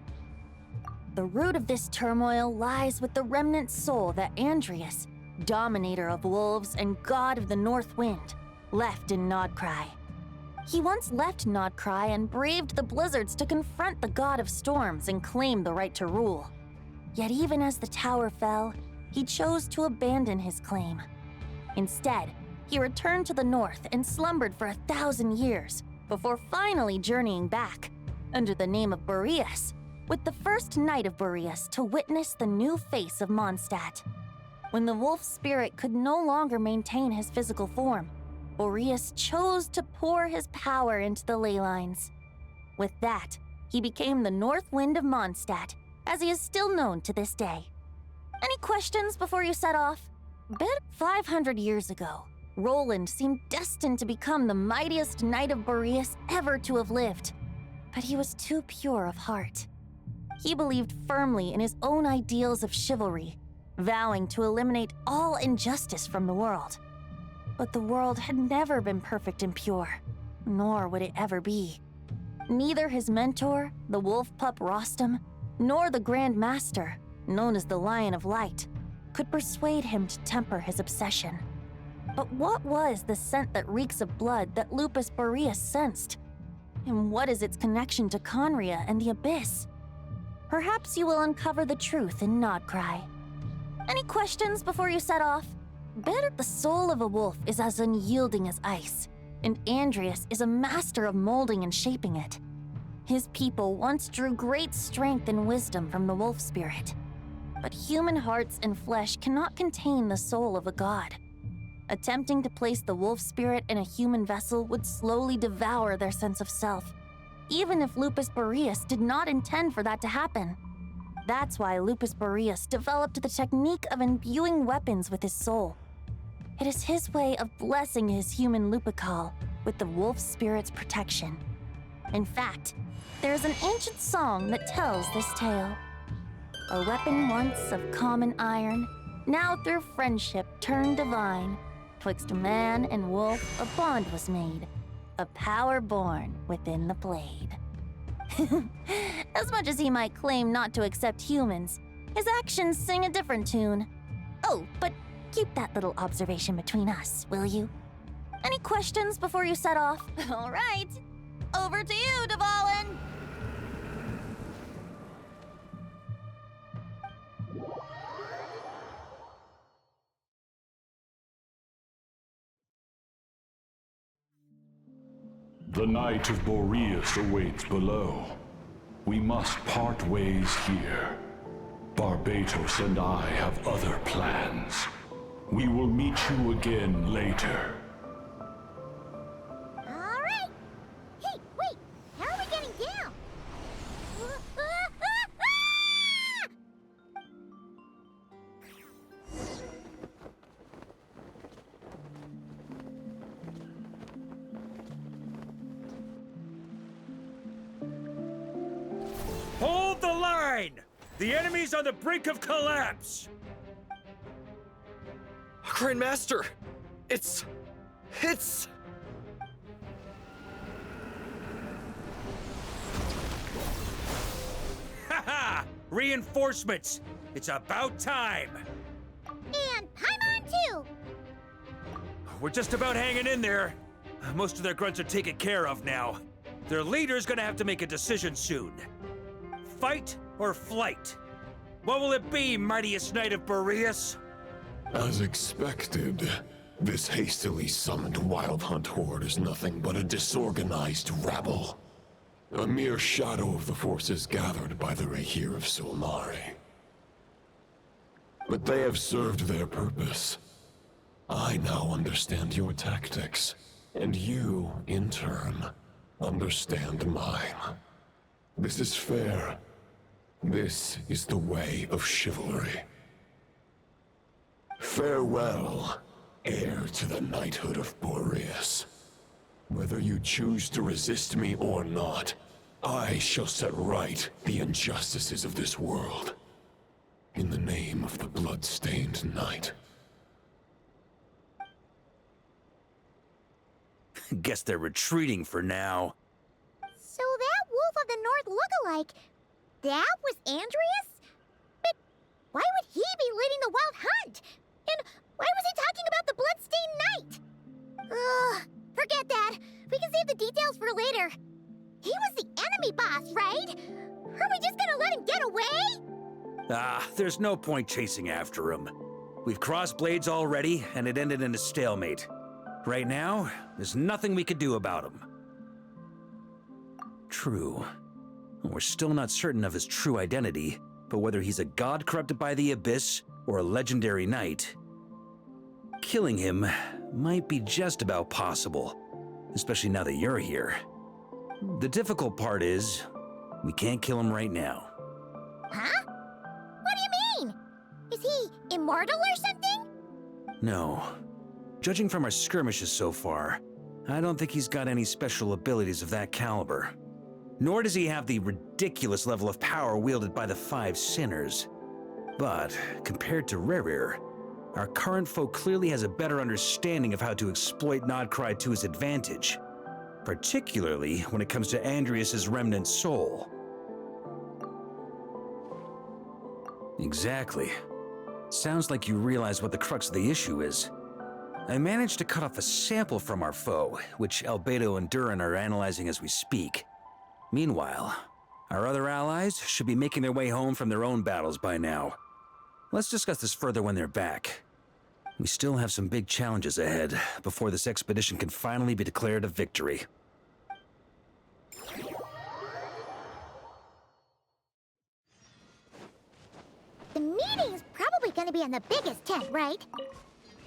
The root of this turmoil lies with the remnant soul that Andrius, Dominator of Wolves and God of the North Wind, left in Nodcry. He once left Nodcry and braved the blizzards to confront the God of Storms and claim the right to rule. Yet even as the tower fell, he chose to abandon his claim. Instead, he returned to the north and slumbered for 1,000 years before finally journeying back, under the name of Boreas, with the first knight of Boreas to witness the new face of Mondstadt. When the wolf spirit could no longer maintain his physical form, Boreas chose to pour his power into the ley lines. With that, he became the North Wind of Mondstadt, as he is still known to this day. Any questions before you set off? 500 years ago, Roland seemed destined to become the mightiest knight of Boreas ever to have lived. But he was too pure of heart. He believed firmly in his own ideals of chivalry, vowing to eliminate all injustice from the world. But the world had never been perfect and pure, nor would it ever be. Neither his mentor, the wolf pup Rostam, nor the Grand Master, known as the Lion of Light, could persuade him to temper his obsession. But what was the scent that reeks of blood that Lupus Boreas sensed? And what is its connection to Conria and the Abyss? Perhaps you will uncover the truth in Nodcry. Any questions before you set off? The soul of a wolf is as unyielding as ice, and Andreas is a master of molding and shaping it. His people once drew great strength and wisdom from the wolf spirit. But human hearts and flesh cannot contain the soul of a god. Attempting to place the wolf spirit in a human vessel would slowly devour their sense of self, even if Lupus Boreas did not intend for that to happen. That's why Lupus Boreas developed the technique of imbuing weapons with his soul. It is his way of blessing his human Lupical with the wolf spirit's protection. In fact, there is an ancient song that tells this tale. A weapon once of common iron, now through friendship turned divine. Twixt man and wolf a bond was made, a power born within the blade. As much as he might claim not to accept humans, his actions sing a different tune. Oh, but keep that little observation between us, will you? Any questions before you set off? All right, over to you, Dvalin! The Knight of Boreas awaits below. We must part ways here. Barbatos and I have other plans. We will meet you again later. All right. Hey, wait. How are we getting down? Hold the line! The enemy's on the brink of collapse! Grand Master! It's... Haha! Reinforcements! It's about time! And Paimon too! We're just about hanging in there. Most of their grunts are taken care of now. Their leader's gonna have to make a decision soon. Fight or flight? What will it be, mightiest knight of Boreas? As expected, this hastily summoned Wild Hunt horde is nothing but a disorganized rabble. A mere shadow of the forces gathered by the Rahir of Solnari. But they have served their purpose. I now understand your tactics, and you, in turn, understand mine. This is fair. This is the way of chivalry. Farewell, heir to the knighthood of Boreas. Whether you choose to resist me or not, I shall set right the injustices of this world. In the name of the blood-stained knight. Guess they're retreating for now. So that Wolf of the North lookalike, that was Andreas? But why would he be leading the Wild Hunt? And why was he talking about the Bloodstained Knight? Ugh, forget that. We can save the details for later. He was the enemy boss, right? Are we just gonna let him get away? There's no point chasing after him. We've crossed blades already, and it ended in a stalemate. Right now, there's nothing we could do about him. True. We're still not certain of his true identity, but whether he's a god corrupted by the Abyss or a legendary knight, killing him might be just about possible, especially now that you're here. The difficult part is, we can't kill him right now. Huh? What do you mean? Is he immortal or something? No. Judging from our skirmishes so far, I don't think he's got any special abilities of that caliber. Nor does he have the ridiculous level of power wielded by the Five Sinners. But, compared to Rerir, our current foe clearly has a better understanding of how to exploit Nodcry to his advantage, particularly when it comes to Andrias's remnant soul. Exactly. Sounds like you realize what the crux of the issue is. I managed to cut off a sample from our foe, which Albedo and Durin are analyzing as we speak. Meanwhile, our other allies should be making their way home from their own battles by now. Let's discuss this further when they're back. We still have some big challenges ahead before this expedition can finally be declared a victory. The meeting's probably gonna be in the biggest tent, right?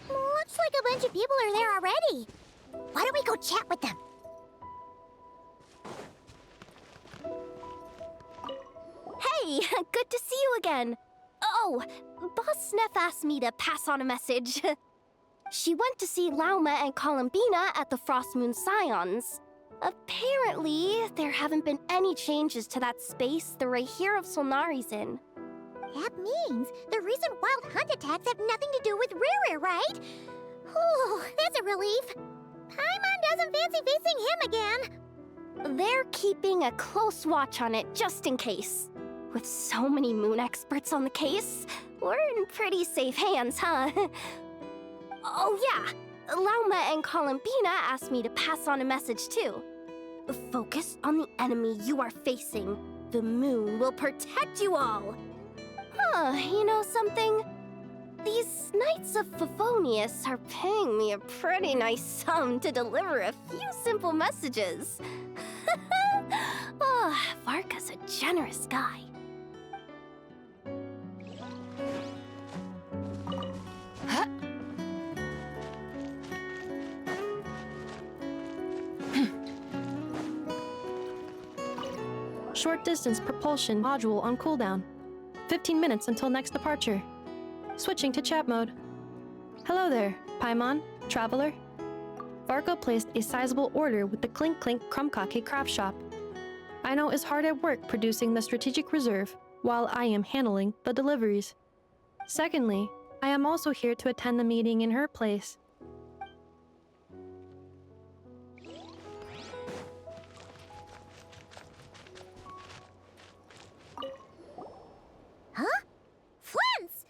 Looks like a bunch of people are there already. Why don't we go chat with them? Hey, good to see you again. Oh, Boss Sneff asked me to pass on a message. She went to see Lauma and Columbina at the Frost Moon Scions. Apparently, there haven't been any changes to that space the Rahir of Solnari's in. That means the recent wild hunt attacks have nothing to do with Rerir, right? Whew, that's a relief. Paimon doesn't fancy facing him again. They're keeping a close watch on it just in case. With so many moon experts on the case, we're in pretty safe hands, huh? Oh yeah, Lauma and Columbina asked me to pass on a message too. Focus on the enemy you are facing. The moon will protect you all. Huh, you know something? These Knights of Favonius are paying me a pretty nice sum to deliver a few simple messages. Oh, Varka's a generous guy. Short distance propulsion module on cooldown. 15 minutes until next departure. Switching to chat mode. Hello there, Paimon, traveler. Varka placed a sizable order with the Clink Clink Krumkake craft shop. Aino is hard at work producing the strategic reserve, while I am handling the deliveries. Secondly, I am also here to attend the meeting in her place. Huh? Flint's!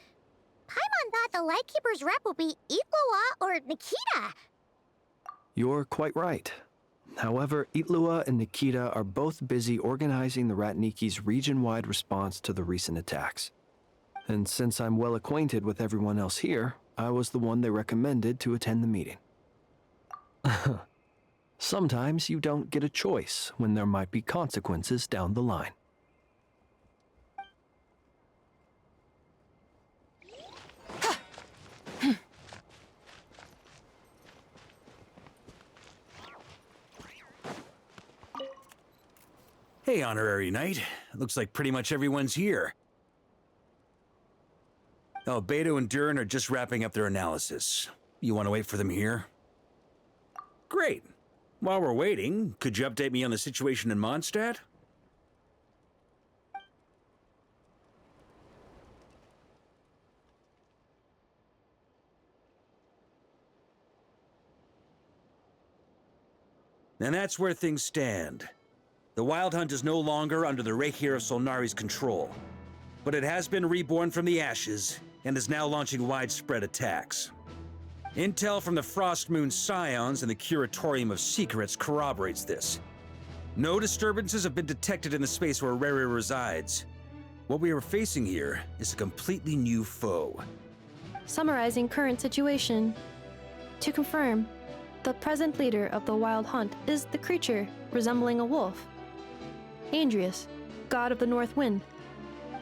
Paimon thought the Lightkeeper's rep would be Iqua or Nikita. You're quite right. However, Itlua and Nikita are both busy organizing the Ratniki's region-wide response to the recent attacks. And since I'm well acquainted with everyone else here, I was the one they recommended to attend the meeting. Sometimes you don't get a choice when there might be consequences down the line. Hey, Honorary Knight. Looks like pretty much everyone's here. Albedo and Durin are just wrapping up their analysis. You want to wait for them here? Great. While we're waiting, could you update me on the situation in Mondstadt? And that's where things stand. The Wild Hunt is no longer under the Rahir of Solnari's control, but it has been reborn from the ashes and is now launching widespread attacks. Intel from the Frost Moon Scions and the Curatorium of Secrets corroborates this. No disturbances have been detected in the space where Rerir resides. What we are facing here is a completely new foe. Summarizing current situation. To confirm, the present leader of the Wild Hunt is the creature resembling a wolf. Andrius, god of the North Wind.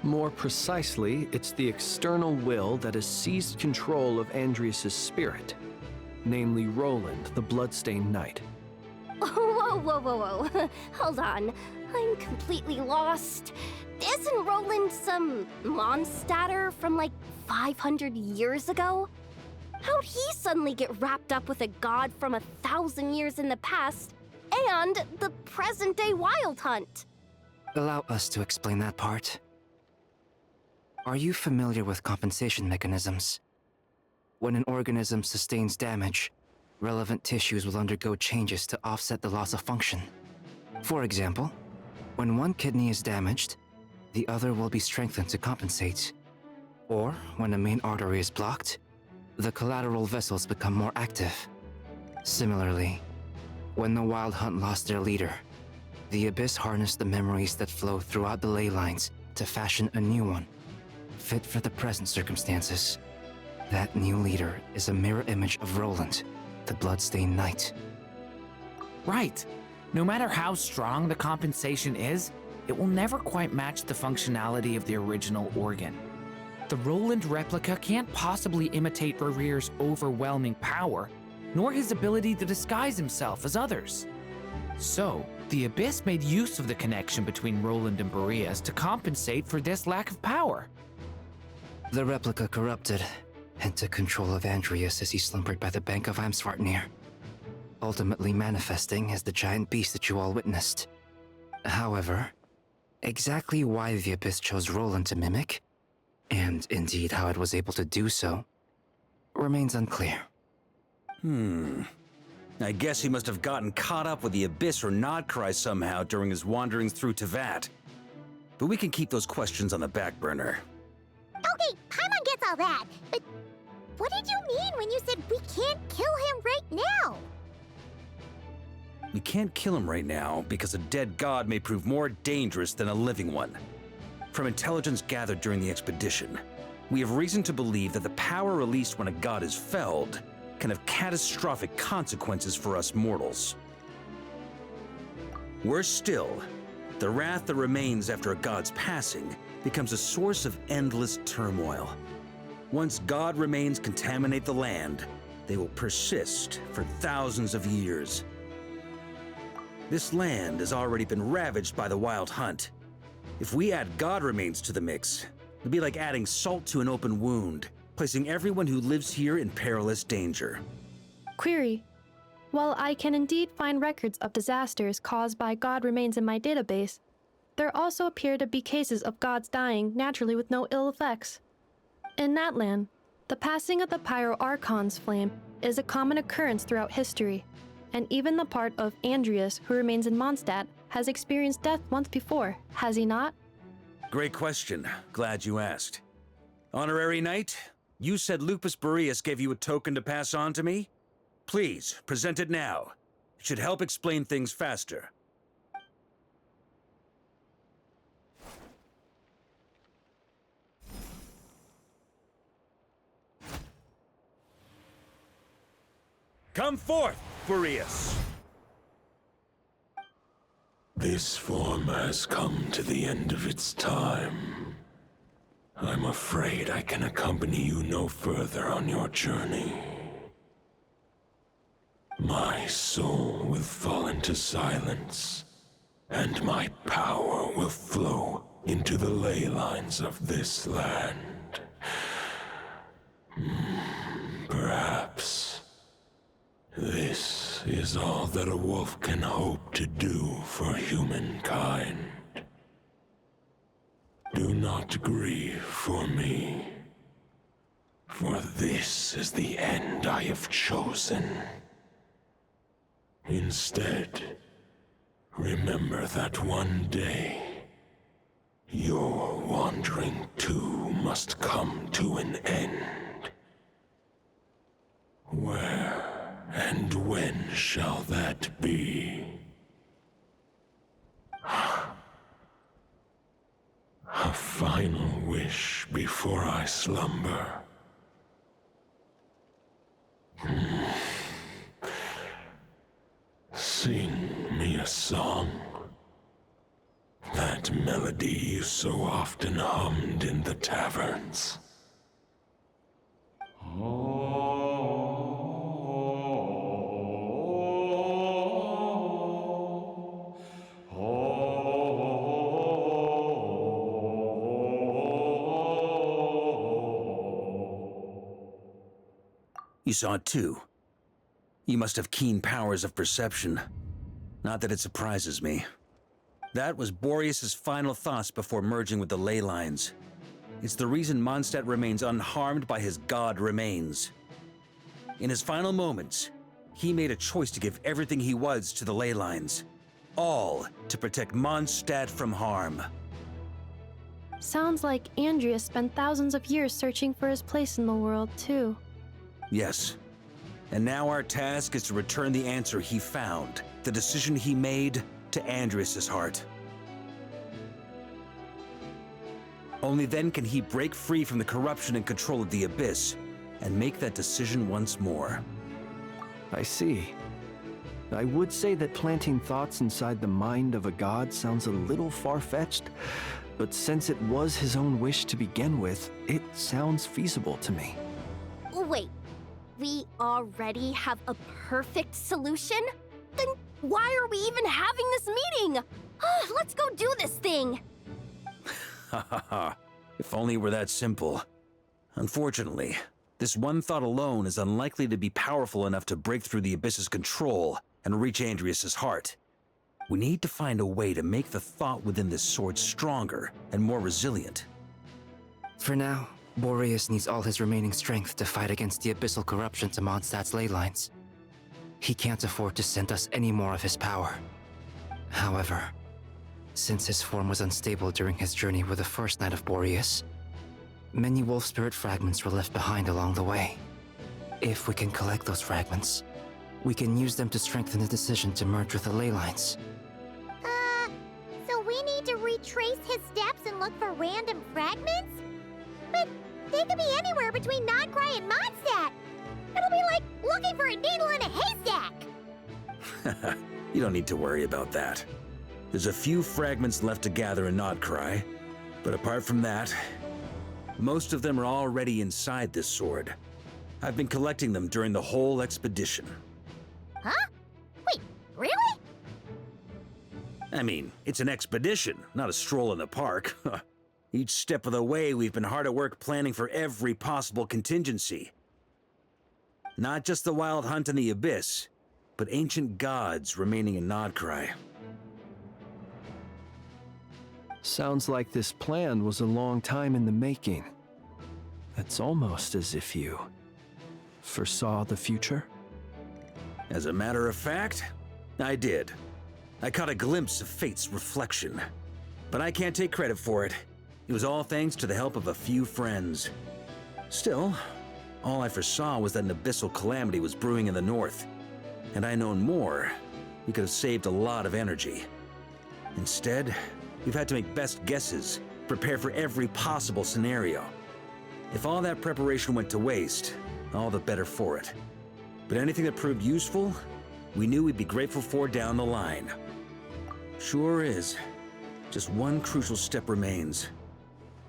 More precisely, it's the external will that has seized control of Andrius' spirit, namely Roland, the Bloodstained Knight. Whoa. Hold on. I'm completely lost. Isn't Roland some Mondstadter from like 500 years ago? How'd he suddenly get wrapped up with a god from 1,000 years in the past and the present-day Wild Hunt? Allow us to explain that part. Are you familiar with compensation mechanisms? When an organism sustains damage, relevant tissues will undergo changes to offset the loss of function. For example, when one kidney is damaged, the other will be strengthened to compensate. Or, when a main artery is blocked, the collateral vessels become more active. Similarly, when the Wild Hunt lost their leader, the Abyss harnessed the memories that flow throughout the ley lines to fashion a new one, fit for the present circumstances. That new leader is a mirror image of Roland, the Bloodstained Knight. Right. No matter how strong the compensation is, it will never quite match the functionality of the original organ. The Roland replica can't possibly imitate Barir's overwhelming power, nor his ability to disguise himself as others. So, the Abyss made use of the connection between Roland and Boreas to compensate for this lack of power. The replica corrupted and took control of Andrius as he slumbered by the bank of Eimsvartnir, ultimately manifesting as the giant beast that you all witnessed. However, exactly why the Abyss chose Roland to mimic, and indeed how it was able to do so, remains unclear. I guess he must have gotten caught up with the Abyss or Nodcry somehow during his wanderings through Teyvat. But we can keep those questions on the back burner. Okay, Paimon gets all that, but what did you mean when you said we can't kill him right now? We can't kill him right now because a dead god may prove more dangerous than a living one. From intelligence gathered during the expedition, we have reason to believe that the power released when a god is felled can have catastrophic consequences for us mortals. Worse still, the wrath that remains after a god's passing becomes a source of endless turmoil. Once god remains contaminate the land, they will persist for thousands of years. This land has already been ravaged by the Wild Hunt. If we add god remains to the mix, it'd be like adding salt to an open wound, placing everyone who lives here in perilous danger. Query. While I can indeed find records of disasters caused by god remains in my database, there also appear to be cases of gods dying naturally with no ill effects. In that land, the passing of the Pyro-Archon's flame is a common occurrence throughout history, and even the part of Andrius who remains in Mondstadt has experienced death once before, has he not? Great question. Glad you asked. Honorary Knight, you said Lupus Boreas gave you a token to pass on to me? Please, present it now. It should help explain things faster. Come forth, Boreas! This form has come to the end of its time. I'm afraid I can accompany you no further on your journey. My soul will fall into silence, and my power will flow into the ley lines of this land. Perhaps this is all that a wolf can hope to do for humankind. Do not grieve for me, for this is the end I have chosen. Instead, remember that one day, your wandering too must come to an end. Where and when shall that be? A final wish before I slumber. Sing me a song. That melody you so often hummed in the taverns. You saw it too. You must have keen powers of perception. Not that it surprises me. That was Boreas's final thoughts before merging with the ley lines. It's the reason Mondstadt remains unharmed by his god remains. In his final moments, he made a choice to give everything he was to the ley lines. All to protect Mondstadt from harm. Sounds like Andrea spent thousands of years searching for his place in the world, too. Yes. And now our task is to return the answer he found, the decision he made, to Andreas' heart. Only then can he break free from the corruption and control of the Abyss, and make that decision once more. I see. I would say that planting thoughts inside the mind of a god sounds a little far-fetched, but since it was his own wish to begin with, it sounds feasible to me. Wait, we already have a perfect solution? Then why are we even having this meeting? Let's go do this thing! Ha ha ha. If only it were that simple. Unfortunately, this one thought alone is unlikely to be powerful enough to break through the Abyss's control and reach Andreas' heart. We need to find a way to make the thought within this sword stronger and more resilient. For now, Boreas needs all his remaining strength to fight against the abyssal corruption to Mondstadt's ley lines. He can't afford to send us any more of his power. However, since his form was unstable during his journey with the first Knight of Boreas, many wolf spirit fragments were left behind along the way. If we can collect those fragments, we can use them to strengthen the decision to merge with the ley lines. So we need to retrace his steps and look for random fragments? But they could be anywhere between Nodcry and Mondstadt. It'll be like looking for a needle in a haystack. You don't need to worry about that. There's a few fragments left to gather in Nodcry, but apart from that, most of them are already inside this sword. I've been collecting them during the whole expedition. Huh? Wait, really? I mean, it's an expedition, not a stroll in the park. Each step of the way, we've been hard at work planning for every possible contingency. Not just the Wild Hunt in the Abyss, but ancient gods remaining in Nodcry. Sounds like this plan was a long time in the making. It's almost as if you foresaw the future. As a matter of fact, I did. I caught a glimpse of fate's reflection. But I can't take credit for it. It was all thanks to the help of a few friends. Still, all I foresaw was that an abyssal calamity was brewing in the north. Had I known more, we could have saved a lot of energy. Instead, we've had to make best guesses, prepare for every possible scenario. If all that preparation went to waste, all the better for it. But anything that proved useful, we knew we'd be grateful for down the line. Sure is. Just one crucial step remains.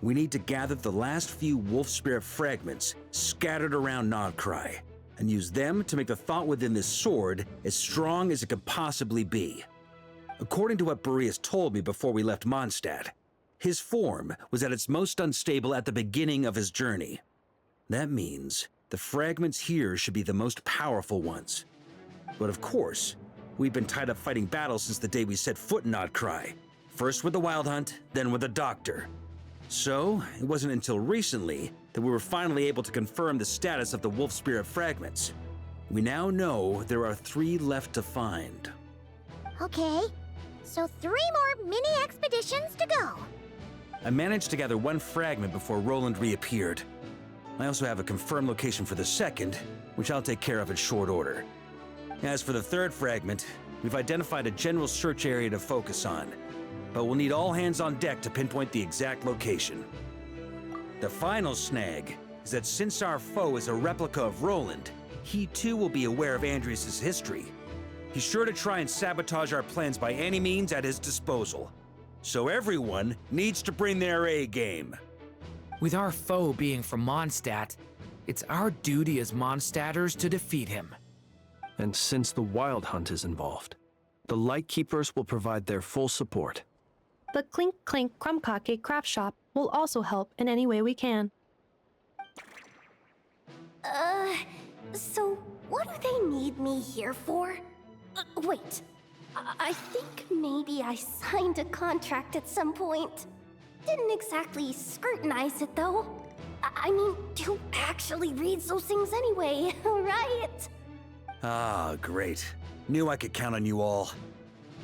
We need to gather the last few wolf spirit fragments scattered around Nodcry, and use them to make the thought within this sword as strong as it could possibly be. According to what Boreas told me before we left Mondstadt, his form was at its most unstable at the beginning of his journey. That means the fragments here should be the most powerful ones. But of course, we've been tied up fighting battles since the day we set foot in Nodcry. First with the Wild Hunt, then with the Doctor. So, it wasn't until recently that we were finally able to confirm the status of the Wolf Spirit fragments. We now know there are 3 left to find. Okay, so 3 more mini expeditions to go. I managed to gather 1 fragment before Roland reappeared. I also have a confirmed location for the second, which I'll take care of in short order. As for the 3rd fragment, we've identified a general search area to focus on, but we'll need all hands on deck to pinpoint the exact location. The final snag is that since our foe is a replica of Roland, he too will be aware of Andrias' history. He's sure to try and sabotage our plans by any means at his disposal. So everyone needs to bring their A game. With our foe being from Mondstadt, it's our duty as Mondstadters to defeat him. And since the Wild Hunt is involved, the Lightkeepers will provide their full support. The Clink Clink Krumkake craft shop will also help in any way we can. So what do they need me here for? Wait, I think maybe I signed a contract at some point. Didn't exactly scrutinize it, though. I mean, who actually reads those things anyway, right? Ah, great. Knew I could count on you all.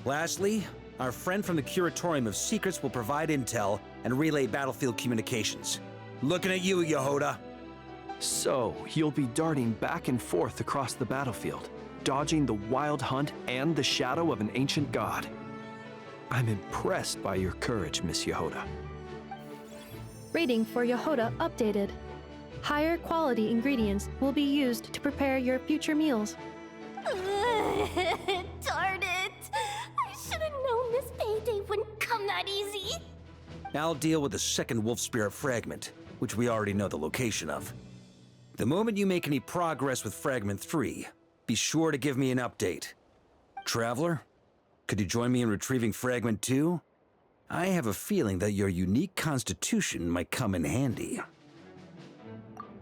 Lastly, our friend from the Curatorium of Secrets will provide intel and relay battlefield communications. Looking at you, Yehoda. So, you'll be darting back and forth across the battlefield, dodging the Wild Hunt and the shadow of an ancient god. I'm impressed by your courage, Miss Yehoda. Rating for Yehoda updated. Higher quality ingredients will be used to prepare your future meals. Darn it! I should have known this payday wouldn't come that easy. I'll deal with the second Wolf Spirit fragment, which we already know the location of. The moment you make any progress with Fragment 3, be sure to give me an update. Traveler, could you join me in retrieving Fragment 2? I have a feeling that your unique constitution might come in handy.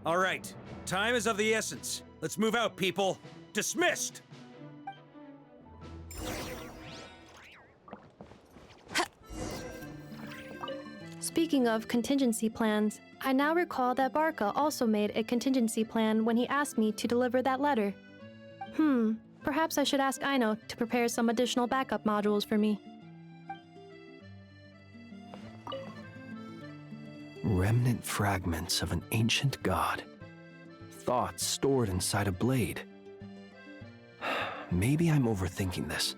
All right, time is of the essence. Let's move out, people. Dismissed! Speaking of contingency plans, I now recall that Barca also made a contingency plan when he asked me to deliver that letter. Perhaps I should ask Aino to prepare some additional backup modules for me. Remnant fragments of an ancient god. Thoughts stored inside a blade. Maybe I'm overthinking this,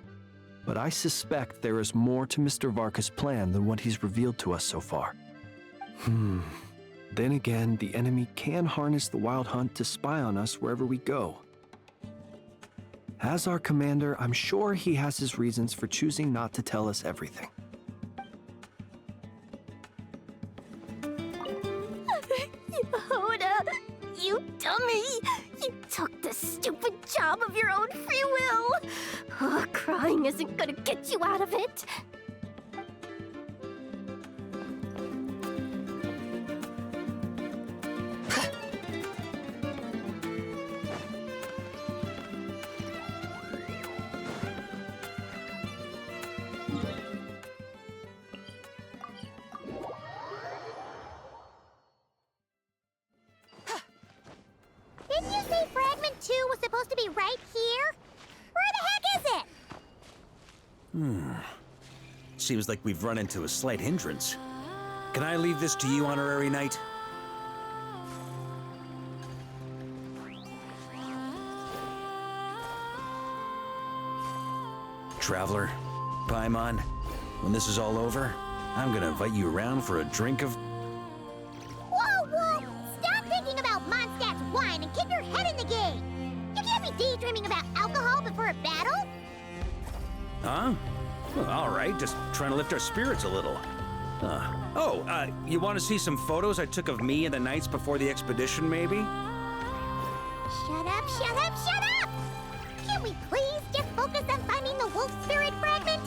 but I suspect there is more to Mr. Varka's plan than what he's revealed to us so far. Then again, the enemy can harness the Wild Hunt to spy on us wherever we go. As our commander, I'm sure he has his reasons for choosing not to tell us everything. Yehoda, you dummy! You took the stupid job of your own free will! Crying isn't gonna get you out of it! Didn't you say Fragment 2 was supposed to be right here? Where the heck is it? Seems like we've run into a slight hindrance. Can I leave this to you, Honorary Knight? Traveler, Paimon, when this is all over, I'm gonna invite you around for a drink of... Whoa! Stop thinking about Mondstadt's wine and keep your head in the game! You can't be daydreaming about alcohol before a battle? Huh? Well, all right, just trying to lift our spirits a little. You want to see some photos I took of me and the knights before the expedition, maybe? Shut up! Can we please just focus on finding the wolf spirit fragment?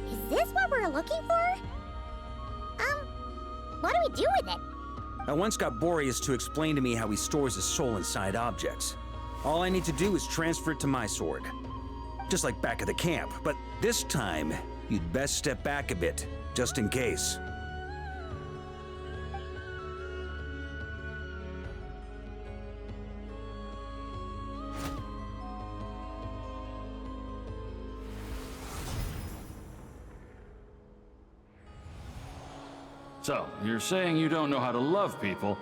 Is this what we're looking for? What do we do with it? I once got Boreas to explain to me how he stores his soul inside objects. All I need to do is transfer it to my sword. Just like back at the camp, but this time, you'd best step back a bit, just in case. So, you're saying you don't know how to love people,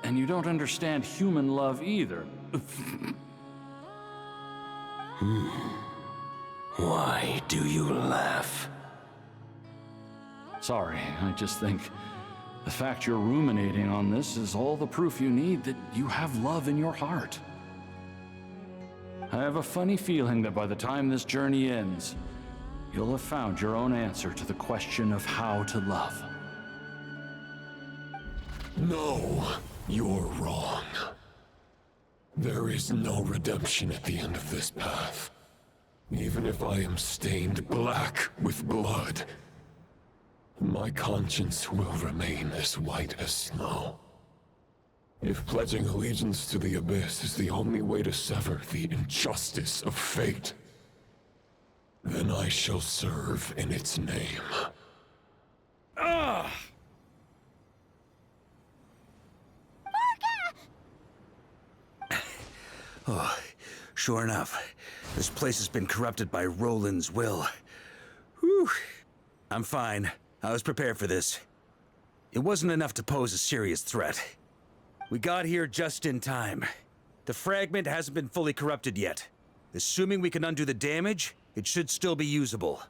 and you don't understand human love either. Why do you laugh? Sorry, I just think the fact you're ruminating on this is all the proof you need that you have love in your heart. I have a funny feeling that by the time this journey ends, you'll have found your own answer to the question of how to love. No, you're wrong. There is no redemption at the end of this path. Even if I am stained black with blood, my conscience will remain as white as snow. If pledging allegiance to the Abyss is the only way to sever the injustice of fate, then I shall serve in its name. Ugh! Oh, sure enough, this place has been corrupted by Roland's will. Whew. I'm fine. I was prepared for this. It wasn't enough to pose a serious threat. We got here just in time. The fragment hasn't been fully corrupted yet. Assuming we can undo the damage, it should still be usable.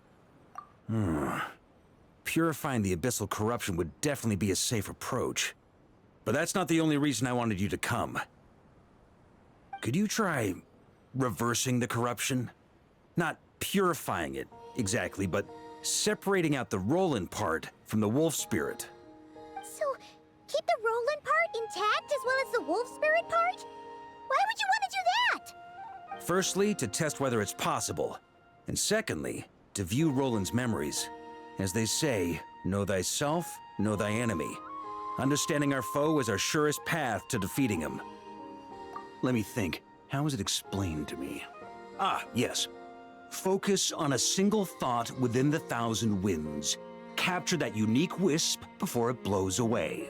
Purifying the abyssal corruption would definitely be a safe approach. But that's not the only reason I wanted you to come. Could you try reversing the corruption? Not purifying it, exactly, but separating out the Roland part from the wolf spirit. So, keep the Roland part intact as well as the wolf spirit part? Why would you want to do that? Firstly, to test whether it's possible. And secondly, to view Roland's memories. As they say, know thyself, know thy enemy. Understanding our foe is our surest path to defeating him. Let me think. How was it explained to me? Ah, yes. Focus on a single thought within the 1,000 winds. Capture that unique wisp before it blows away.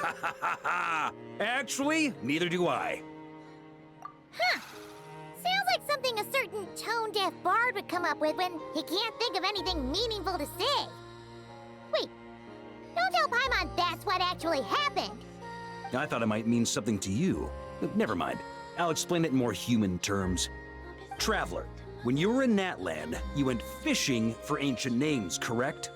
Ha ha ha ha! Actually, neither do I. Huh. Sounds like something a certain tone-deaf bard would come up with when he can't think of anything meaningful to say. Wait, don't tell Paimon that's what actually happened. I thought it might mean something to you. Never mind. I'll explain it in more human terms. Traveler, when you were in Natland, you went fishing for ancient names, correct?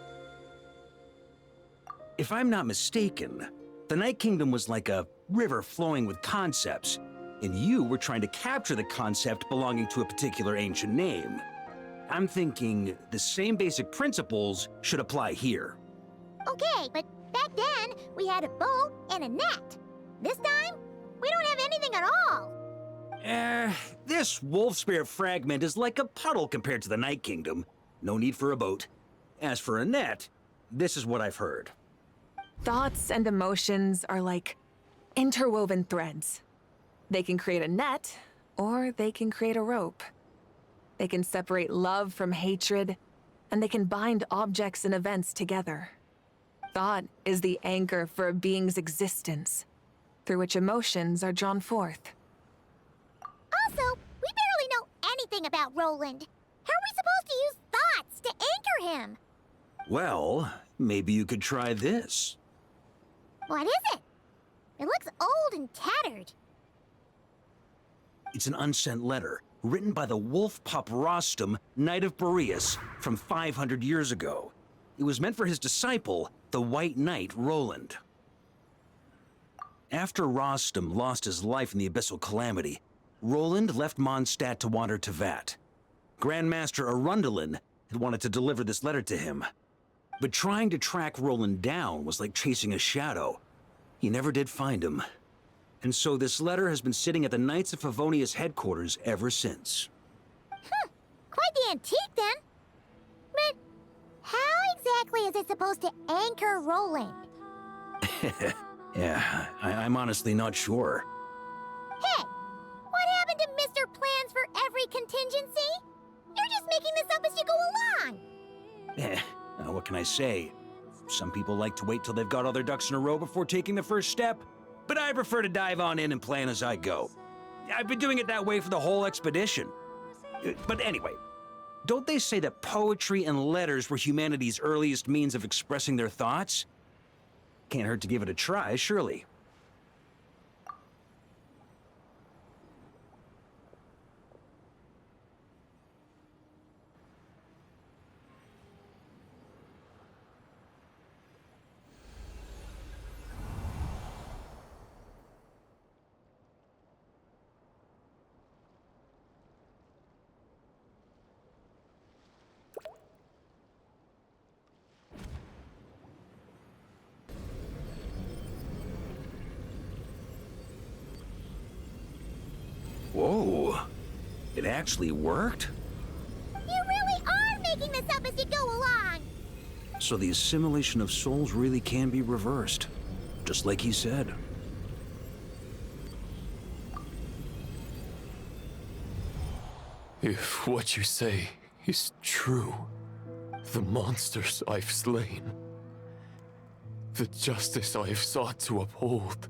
If I'm not mistaken, the Night Kingdom was like a river flowing with concepts, and you were trying to capture the concept belonging to a particular ancient name. I'm thinking the same basic principles should apply here. Okay, but back then, we had a bow and a net. This time, we don't have anything at all. This wolf spirit fragment is like a puddle compared to the Night Kingdom. No need for a boat. As for a net, this is what I've heard. Thoughts and emotions are like interwoven threads. They can create a net, or they can create a rope. They can separate love from hatred, and they can bind objects and events together. Thought is the anchor for a being's existence, through which emotions are drawn forth. Also, we barely know anything about Roland. How are we supposed to use thoughts to anchor him? Well, maybe you could try this. What is it? It looks old and tattered. It's an unsent letter, written by the wolf pup Rostam, Knight of Boreas, from 500 years ago. It was meant for his disciple, the White Knight Roland. After Rostam lost his life in the Abyssal Calamity, Roland left Mondstadt to wander to Vat. Grandmaster Arundelen had wanted to deliver this letter to him. But trying to track Roland down was like chasing a shadow. He never did find him. And so this letter has been sitting at the Knights of Favonia's headquarters ever since. Quite the antique, then. But how exactly is it supposed to anchor Roland? Yeah, I'm honestly not sure. Hey, what happened to Mr. Plans for every contingency? You're just making this up as you go along. What can I say? Some people like to wait till they've got all their ducks in a row before taking the first step, but I prefer to dive on in and plan as I go. I've been doing it that way for the whole expedition. But anyway, don't they say that poetry and letters were humanity's earliest means of expressing their thoughts? Can't hurt to give it a try, surely. Whoa, it actually worked? You really are making this up as you go along! So the assimilation of souls really can be reversed, just like he said. If what you say is true, the monsters I've slain, the justice I have sought to uphold,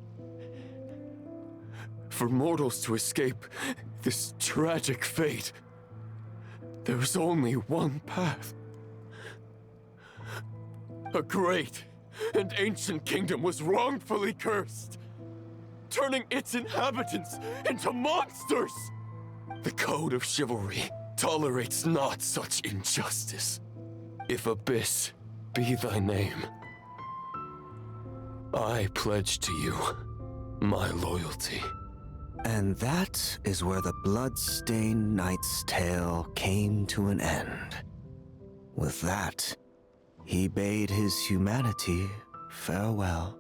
for mortals to escape this tragic fate, there's only one path. A great and ancient kingdom was wrongfully cursed, turning its inhabitants into monsters. The code of chivalry tolerates not such injustice. If Abyss be thy name, I pledge to you my loyalty. And that is where the blood-stained knight's tale came to an end. With that, he bade his humanity farewell.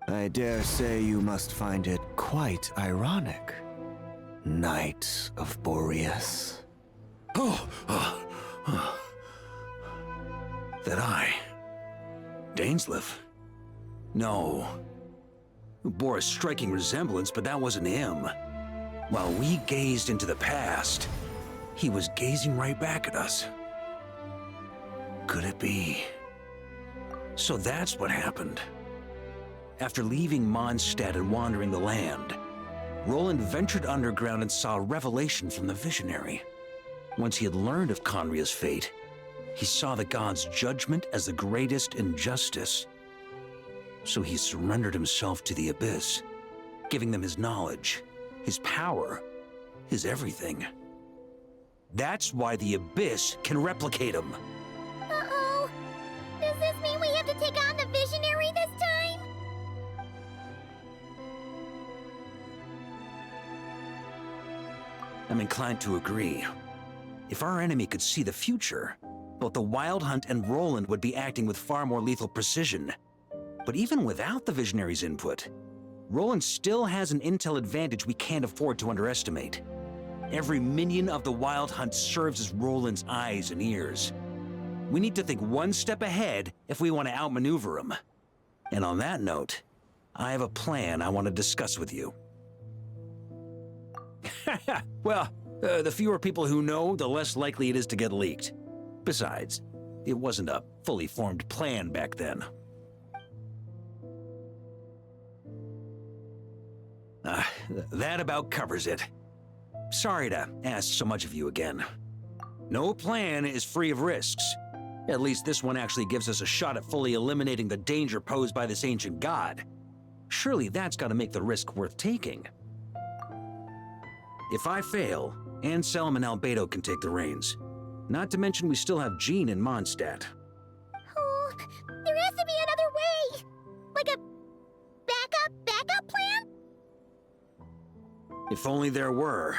I dare say you must find it quite ironic, Knight of Boreas. That I... Dainsleif? No. Bore a striking resemblance, but that wasn't him. While we gazed into the past, he was gazing right back at us. Could it be? So that's what happened. After leaving Mondstadt and wandering the land, Roland ventured underground and saw a revelation from the visionary. Once he had learned of Conria's fate, he saw the gods' judgment as the greatest injustice. So he surrendered himself to the Abyss, giving them his knowledge, his power, his everything. That's why the Abyss can replicate him. Uh-oh. Does this mean we have to take on the Visionary this time? I'm inclined to agree. If our enemy could see the future, both the Wild Hunt and Roland would be acting with far more lethal precision. But even without the Visionary's input, Roland still has an intel advantage we can't afford to underestimate. Every minion of the Wild Hunt serves as Roland's eyes and ears. We need to think one step ahead if we want to outmaneuver him. And on that note, I have a plan I want to discuss with you. Well, the fewer people who know, the less likely it is to get leaked. Besides, it wasn't a fully formed plan back then. That about covers it. Sorry to ask so much of you again. No plan is free of risks. At least this one actually gives us a shot at fully eliminating the danger posed by this ancient god. Surely that's got to make the risk worth taking. If I fail, Anselm and Albedo can take the reins. Not to mention we still have Jean in Mondstadt. Oh, there has to be another way! Like a backup plan? If only there were.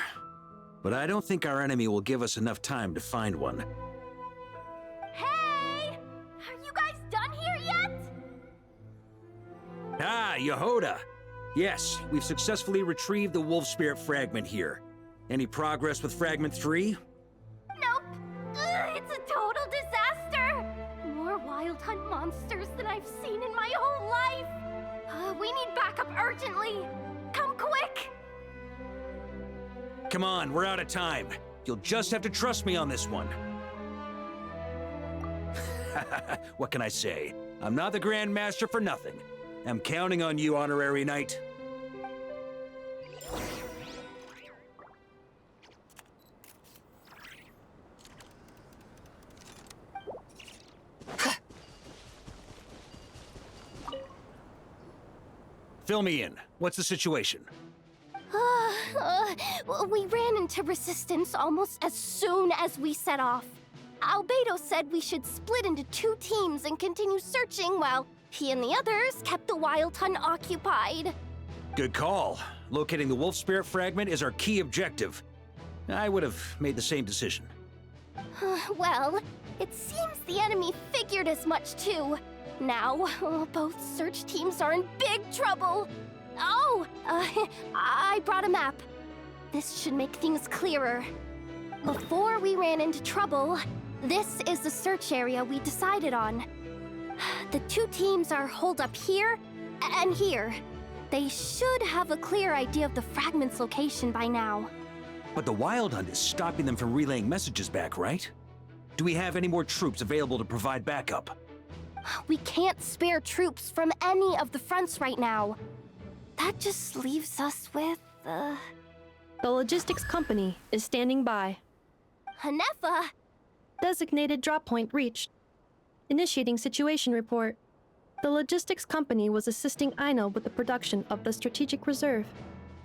But I don't think our enemy will give us enough time to find one. Hey! Are you guys done here yet? Ah, Yehoda! Yes, we've successfully retrieved the Wolf Spirit fragment here. Any progress with Fragment 3? Nope. It's a total disaster! More Wild Hunt monsters than I've seen in my whole life! We need backup urgently! Come quick! Come on, we're out of time. You'll just have to trust me on this one. What can I say? I'm not the Grand Master for nothing. I'm counting on you, Honorary Knight. Fill me in. What's the situation? We ran into resistance almost as soon as we set off. Albedo said we should split into 2 teams and continue searching while he and the others kept the Wild Hunt occupied. Good call. Locating the Wolf Spirit fragment is our key objective. I would have made the same decision. Well, it seems the enemy figured as much too. Now, both search teams are in big trouble. Oh, I brought a map. This should make things clearer. Before we ran into trouble, this is the search area we decided on. The 2 teams are holed up here and here. They should have a clear idea of the fragment's location by now. But the Wild Hunt is stopping them from relaying messages back, right? Do we have any more troops available to provide backup? We can't spare troops from any of the fronts right now. That just leaves us with, The logistics company is standing by. Hanefa! Designated drop point reached. Initiating situation report. The logistics company was assisting Aino with the production of the strategic reserve.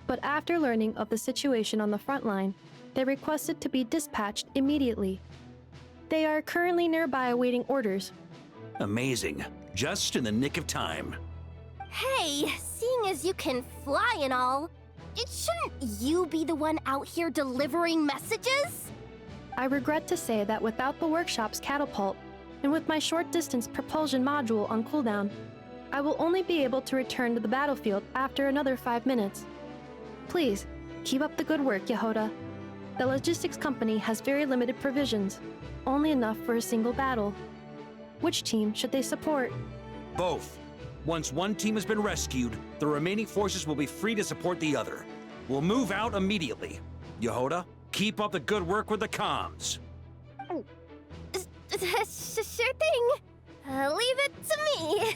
But after learning of the situation on the front line, they requested to be dispatched immediately. They are currently nearby awaiting orders. Amazing. Just in the nick of time. Hey, seeing as you can fly and all, shouldn't you be the one out here delivering messages? I regret to say that without the workshop's catapult, and with my short-distance propulsion module on cooldown, I will only be able to return to the battlefield after another 5 minutes. Please, keep up the good work, Yehoda. The logistics company has very limited provisions, only enough for a single battle. Which team should they support? Both. Once one team has been rescued, the remaining forces will be free to support the other. We'll move out immediately. Yehoda, keep up the good work with the comms. Sure thing. Leave it to me.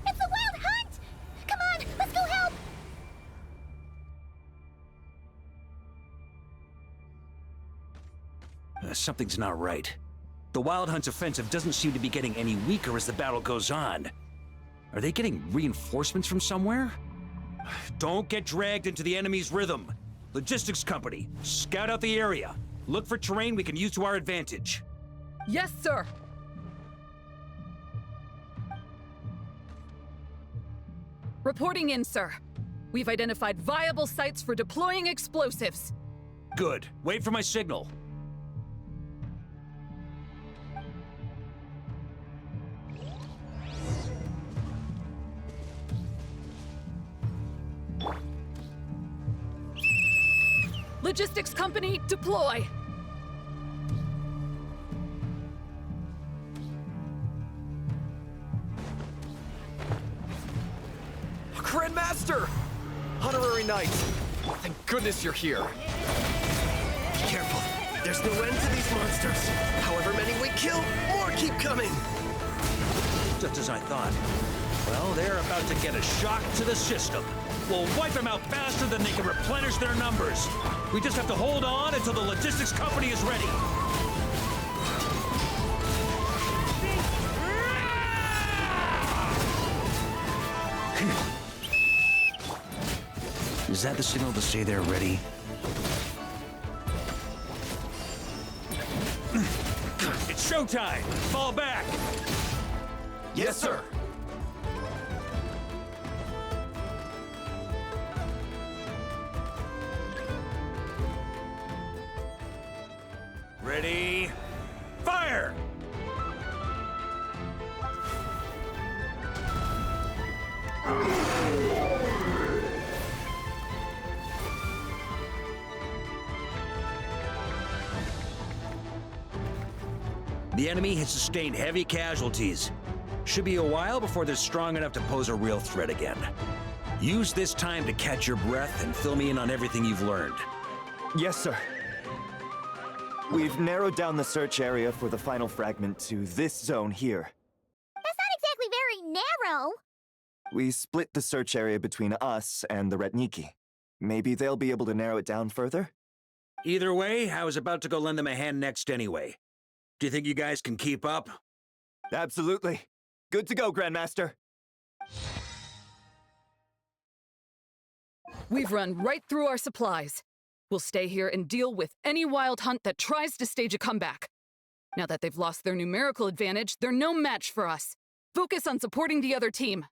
It's a wild hunt! Come on, let's go help! Something's not right. The Wild Hunt's offensive doesn't seem to be getting any weaker as the battle goes on. Are they getting reinforcements from somewhere? Don't get dragged into the enemy's rhythm. Logistics company, scout out the area. Look for terrain we can use to our advantage. Yes, sir. Reporting in, sir. We've identified viable sites for deploying explosives. Good. Wait for my signal. Logistics company, deploy! Grandmaster! Honorary Knight! Thank goodness you're here. Be careful. There's no end to these monsters. However many we kill, more keep coming. Just as I thought. Well, they're about to get a shock to the system. We'll wipe them out faster than they can replenish their numbers. We just have to hold on until the logistics company is ready. Is that the signal to say they're ready? It's showtime! Fall back! Yes, sir! Ready? Fire! The enemy has sustained heavy casualties. Should be a while before they're strong enough to pose a real threat again. Use this time to catch your breath and fill me in on everything you've learned. Yes, sir. We've narrowed down the search area for the final fragment to this zone here. That's not exactly very narrow. We split the search area between us and the Retniki. Maybe they'll be able to narrow it down further? Either way, I was about to go lend them a hand next anyway. Do you think you guys can keep up? Absolutely. Good to go, Grandmaster. We've run right through our supplies. We'll stay here and deal with any wild hunt that tries to stage a comeback. Now that they've lost their numerical advantage, they're no match for us. Focus on supporting the other team.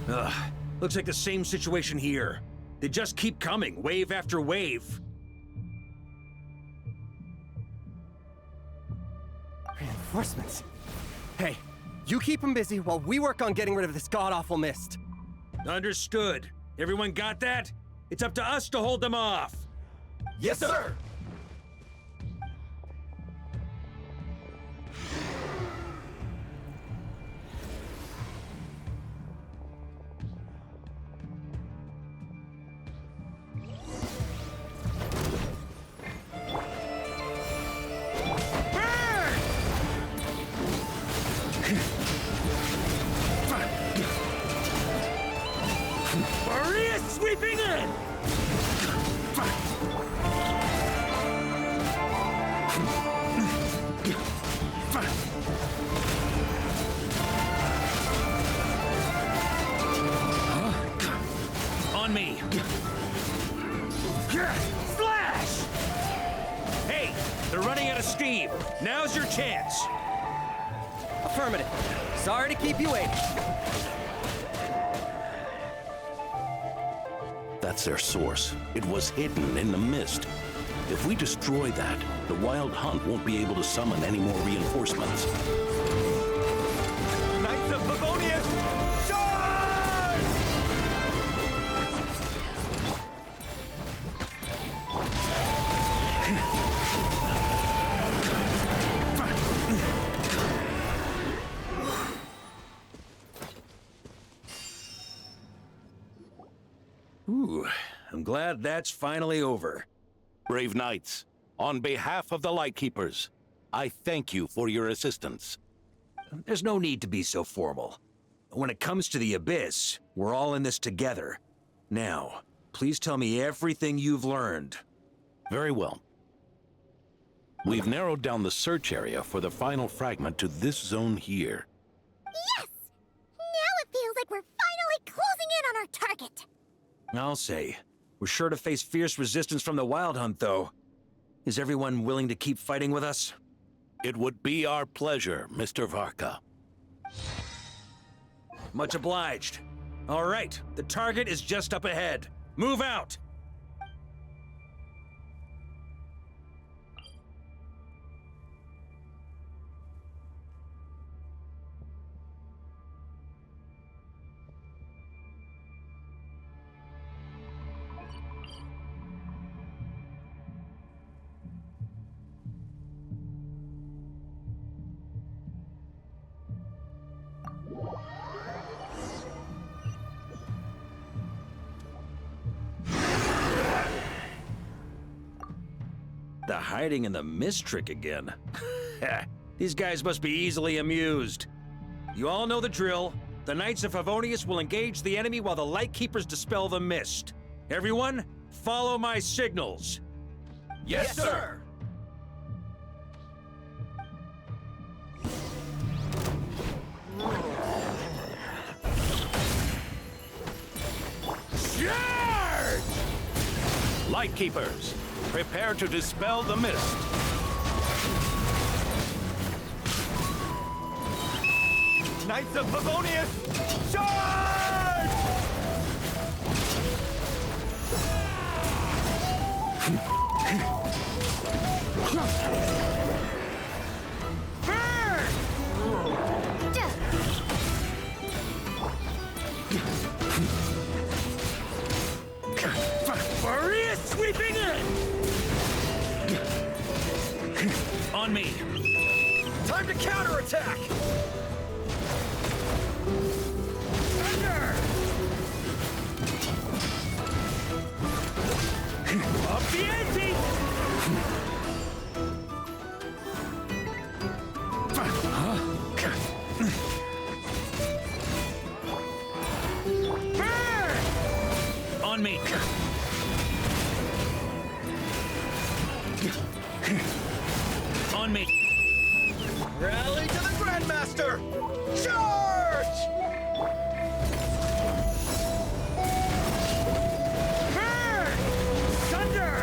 Ugh, looks like the same situation here. They just keep coming, wave after wave. Reinforcements. Hey, you keep them busy while we work on getting rid of this god-awful mist. Understood. Everyone got that? It's up to us to hold them off. Yes, sir! Maria sweeping in! On me. Flash! Hey, they're running out of steam. Now's your chance. Affirmative. Sorry to keep you waiting. That's their source. It was hidden in the mist. If we destroy that, the Wild Hunt won't be able to summon any more reinforcements. Knights of Livonius, charge! I'm glad that's finally over. Brave knights, on behalf of the Lightkeepers, I thank you for your assistance. There's no need to be so formal. When it comes to the Abyss, we're all in this together. Now, please tell me everything you've learned. Very well. We've narrowed down the search area for the final fragment to this zone here. Yes! Now it feels like we're finally closing in on our target. I'll say. We're sure to face fierce resistance from the Wild Hunt, though. Is everyone willing to keep fighting with us? It would be our pleasure, Mr. Varka. Much obliged. All right, the target is just up ahead. Move out! The hiding in the mist trick again. These guys must be easily amused. You all know the drill. The Knights of Favonius will engage the enemy while the Lightkeepers dispel the mist. Everyone, follow my signals. Yes, sir! Charge! Lightkeepers, prepare to dispel the mist. Knights of Favonius, charge! Maria sweeping in! On me. Time to counterattack! Thunder! Up the ante! Burn! On me. On me. Rally to the Grandmaster! Charge! Burn! Thunder!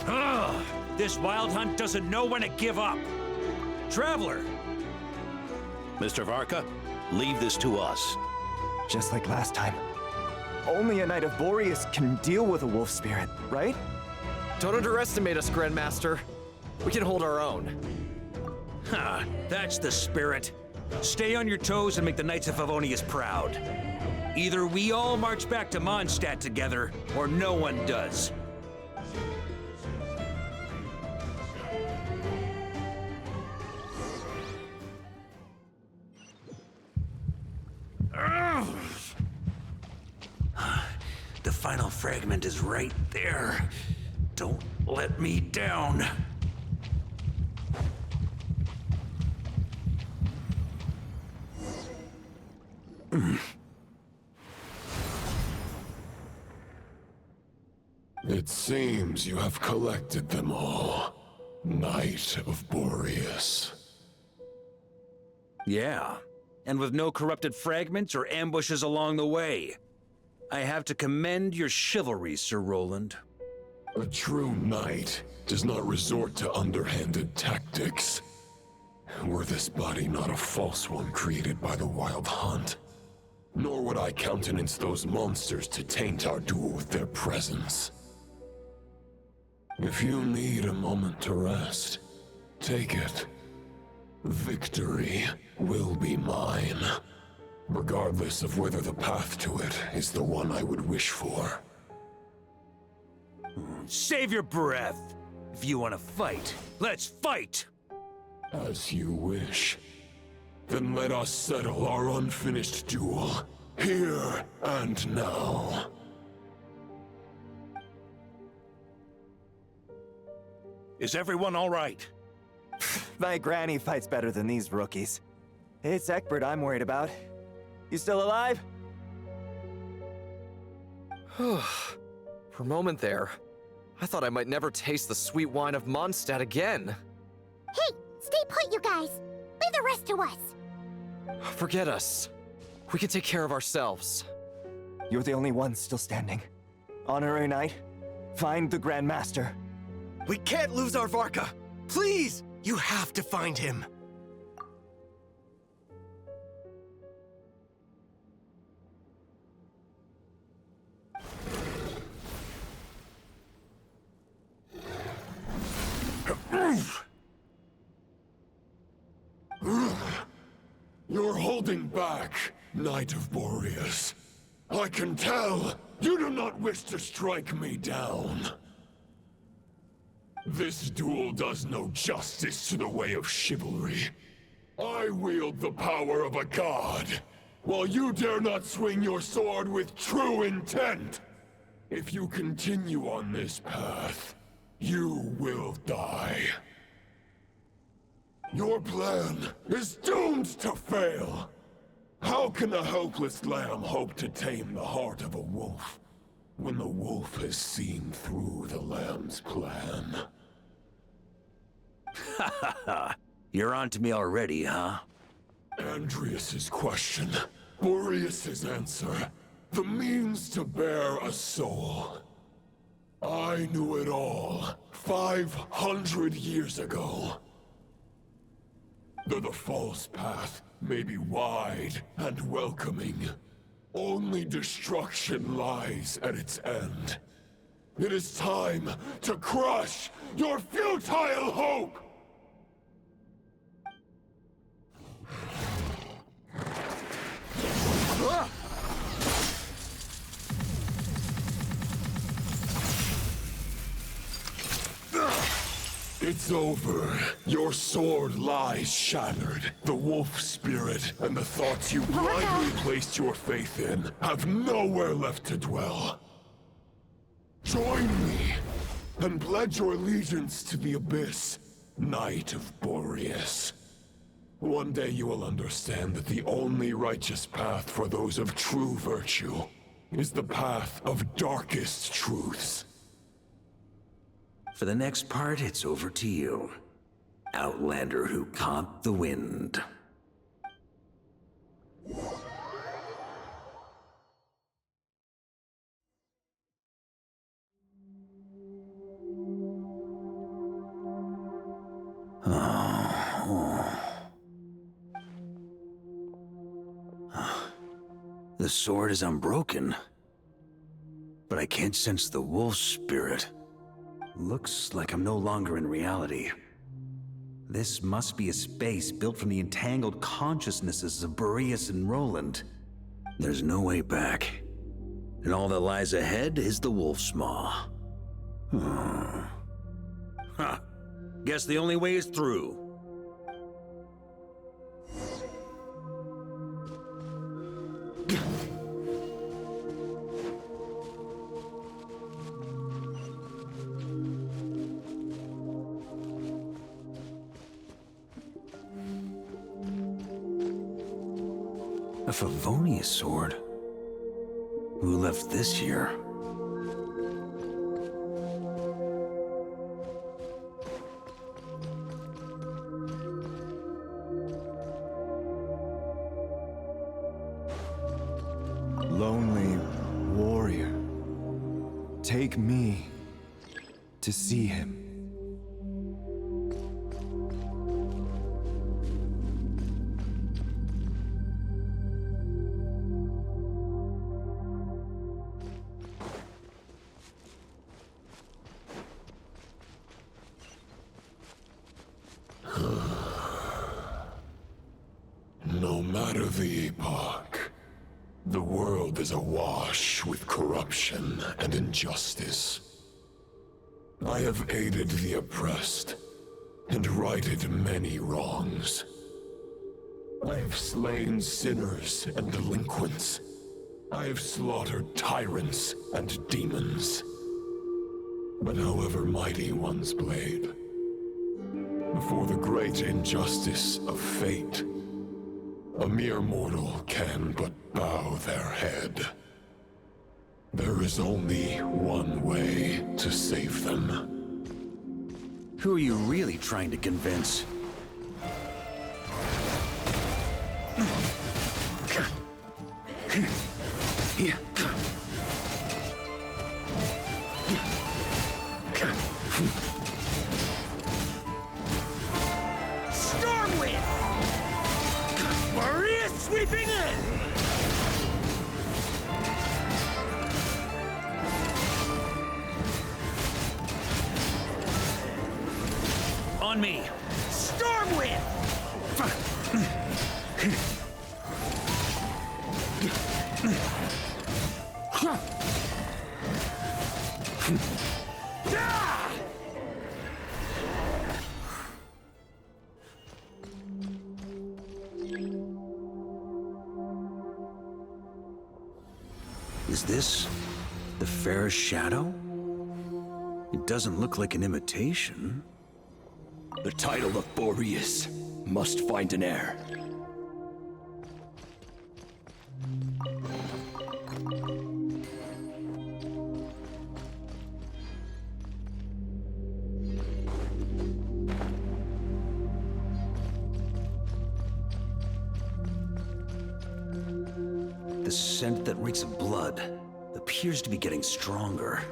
Ugh, this Wild Hunt doesn't know when to give up. Traveler! Mr. Varka, leave this to us. Just like last time. Only a Knight of Boreas can deal with a wolf spirit, right? Don't underestimate us, Grandmaster. We can hold our own. Ha! That's the spirit. Stay on your toes and make the Knights of Favonius proud. Either we all march back to Mondstadt together, or no one does. The final fragment is right there. Don't let me down. It seems you have collected them all, Knight of Boreas. Yeah, and with no corrupted fragments or ambushes along the way. I have to commend your chivalry, Sir Roland. A true knight does not resort to underhanded tactics. Were this body not a false one created by the Wild Hunt, nor would I countenance those monsters to taint our duel with their presence. If you need a moment to rest, take it. Victory will be mine, regardless of whether the path to it is the one I would wish for. Save your breath. If you want to fight, let's fight! As you wish. Then let us settle our unfinished duel, here and now. Is everyone all right? My granny fights better than these rookies. It's Egbert I'm worried about. You still alive? For a moment there, I thought I might never taste the sweet wine of Mondstadt again. Hey, stay put, you guys. Leave the rest to us. Forget us. We can take care of ourselves. You're the only one still standing. Honorary Knight, find the Grand Master. We can't lose our Varka! Please! You have to find him! You're holding back, Knight of Boreas. I can tell you do not wish to strike me down. This duel does no justice to the way of chivalry. I wield the power of a god, while you dare not swing your sword with true intent. If you continue on this path, you will die. Your plan is doomed to fail. How can a helpless lamb hope to tame the heart of a wolf, when the wolf has seen through the lamb's plan? Ha ha ha! You're on to me already, huh? Andreas's question, Boreas's answer, the means to bear a soul. I knew it all 500 years ago. Though the false path may be wide and welcoming, only destruction lies at its end. It is time to crush your futile hope! It's over. Your sword lies shattered. The wolf spirit and the thoughts you blindly placed your faith in have nowhere left to dwell. Join me and pledge your allegiance to the Abyss, Knight of Boreas. One day you will understand that the only righteous path for those of true virtue is the path of darkest truths. For the next part, it's over to you. Outlander who caught the wind. The sword is unbroken, but I can't sense the wolf spirit. Looks like I'm no longer in reality. This must be a space built from the entangled consciousnesses of Boreas and Roland. There's no way back. And all that lies ahead is the wolf's maw. Huh. Guess the only way is through. A Favonius sword? Who left this here? Lonely warrior, take me to see him. No matter the epoch, the world is awash with corruption and injustice. I have aided the oppressed, and righted many wrongs. I have slain sinners and delinquents. I have slaughtered tyrants and demons. But however mighty one's blade, before the great injustice of fate, a mere mortal can but bow their head. There is only one way to save them. Who are you really trying to convince? Stormwind! Maria sweeping in! On me! Stormwind! Is this the fairest shadow? It doesn't look like an imitation. The title of Boreas must find an heir. The scent that reeks of blood appears to be getting stronger.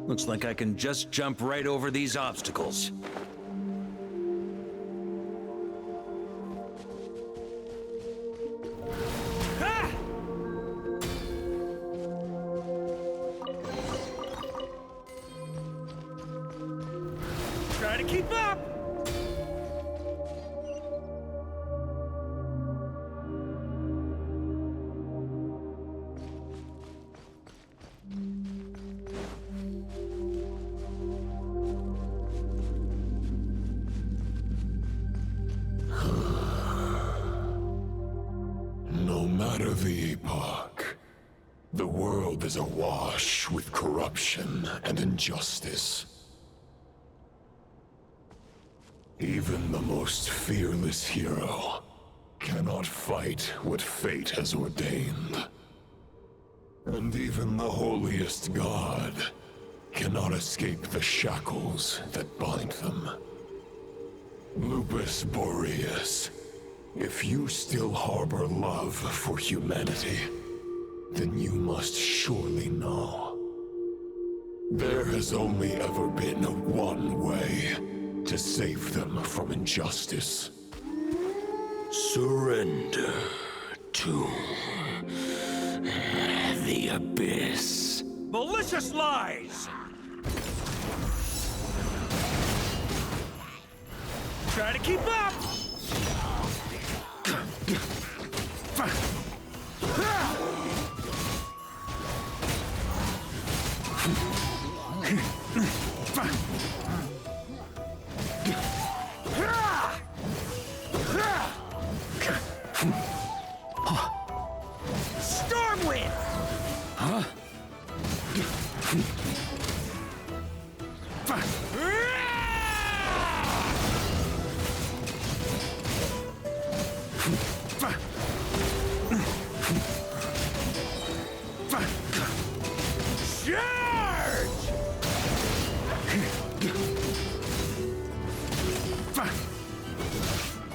Looks like I can just jump right over these obstacles. Try to keep up! No matter the epoch, the world is awash with corruption and injustice. Even the most fearless hero cannot fight what fate has ordained. And even the holiest god cannot escape the shackles that bind them. Lupus Boreas, if you still harbor love for humanity, then you must surely know. There has only ever been one way to save them from injustice. Surrender to the abyss. Malicious lies! Try to keep up! Stormwind! Huh?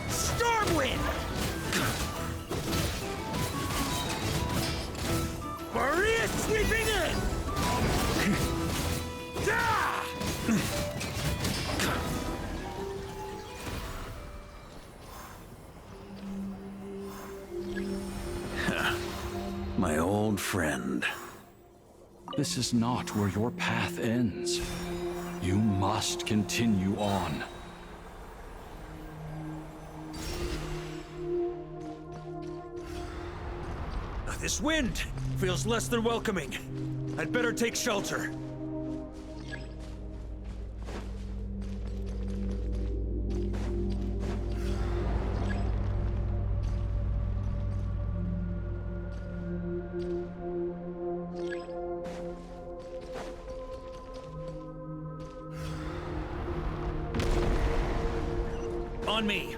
Stormwind! Maria sweeping in! My old friend. This is not where your path ends. You must continue on. This wind feels less than welcoming. I'd better take shelter. On me.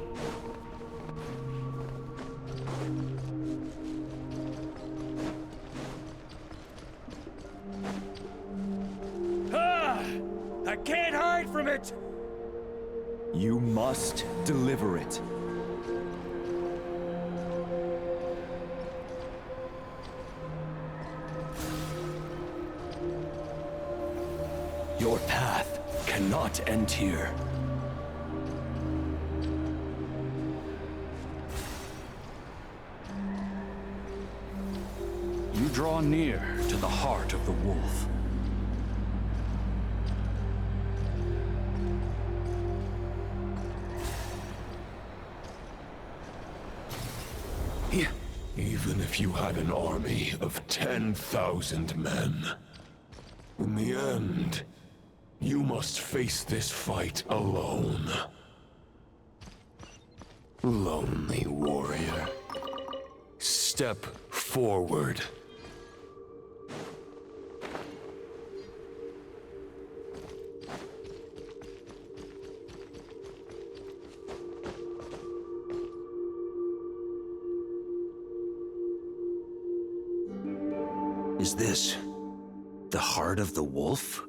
I can't hide from it! You must deliver it. Your path cannot end here. You draw near to the heart of the wolf. Even if you had an army of 10,000 men, in the end, you must face this fight alone. Lonely warrior, step forward. Is this the heart of the wolf?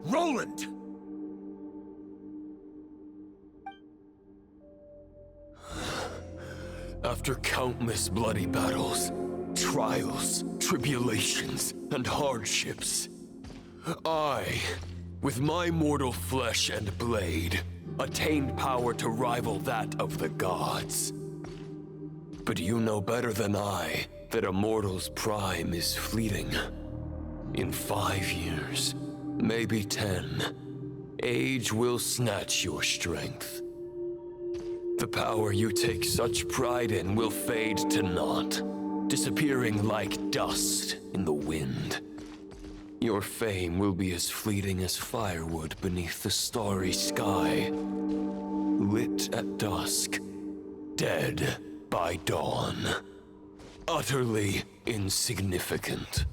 Roland! After countless bloody battles, trials, tribulations, and hardships, I, with my mortal flesh and blade, attained power to rival that of the gods. But you know better than I that a mortal's prime is fleeting. In 5 years, maybe 10, age will snatch your strength. The power you take such pride in will fade to naught, disappearing like dust in the wind. Your fame will be as fleeting as firewood beneath the starry sky, lit at dusk, dead by dawn. Utterly insignificant.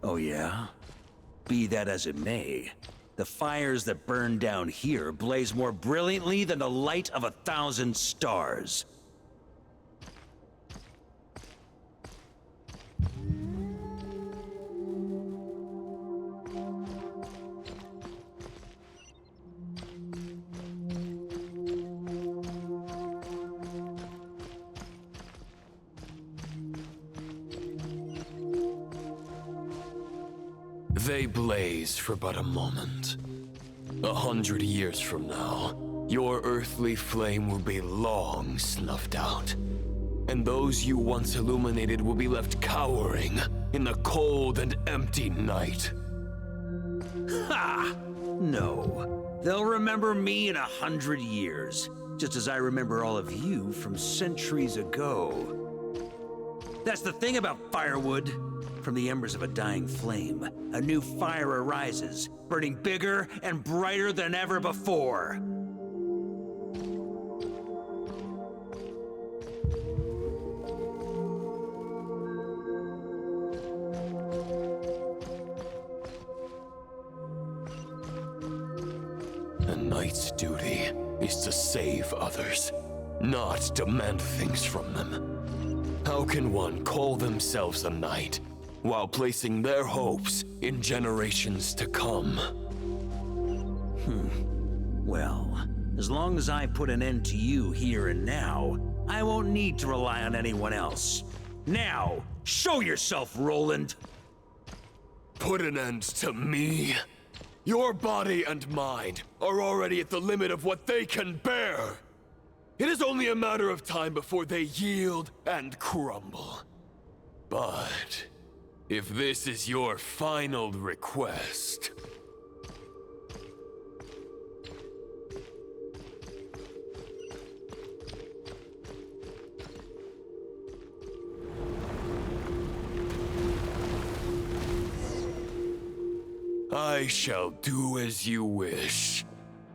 Oh yeah? Be that as it may, the fires that burn down here blaze more brilliantly than the light of 1,000 stars. They blaze for but a moment. 100 years from now, your earthly flame will be long snuffed out. And those you once illuminated will be left cowering in the cold and empty night. Ha! No. They'll remember me in 100 years, just as I remember all of you from centuries ago. That's the thing about firewood. From the embers of a dying flame, a new fire arises, burning bigger and brighter than ever before. A knight's duty is to save others, not demand things from them. How can one call themselves a knight while placing their hopes in generations to come? Well, as long as I put an end to you here and now, I won't need to rely on anyone else. Now, show yourself, Roland! Put an end to me? Your body and mind are already at the limit of what they can bear. It is only a matter of time before they yield and crumble. But if this is your final request... I shall do as you wish,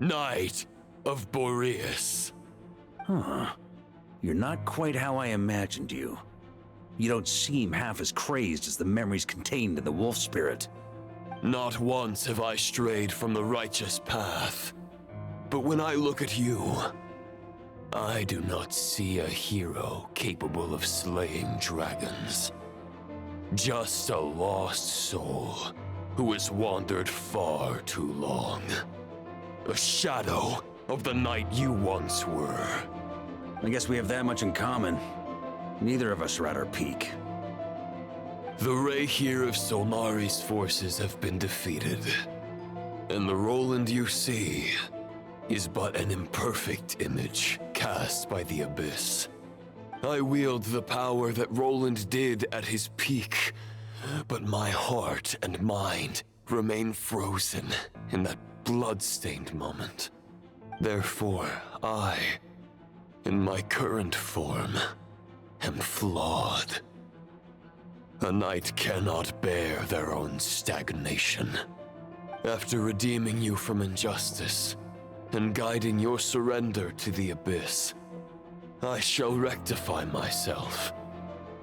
Knight of Boreas. Huh. You're not quite how I imagined you. You don't seem half as crazed as the memories contained in the wolf spirit. Not once have I strayed from the righteous path. But when I look at you, I do not see a hero capable of slaying dragons. Just a lost soul who has wandered far too long. A shadow of the knight you once were. I guess we have that much in common. Neither of us are at our peak. The Rayhir of Solmari's forces have been defeated, and the Roland you see is but an imperfect image cast by the Abyss. I wield the power that Roland did at his peak, but my heart and mind remain frozen in that blood-stained moment. Therefore, I, in my current form, am flawed. A knight cannot bear their own stagnation. After redeeming you from injustice and guiding your surrender to the Abyss, I shall rectify myself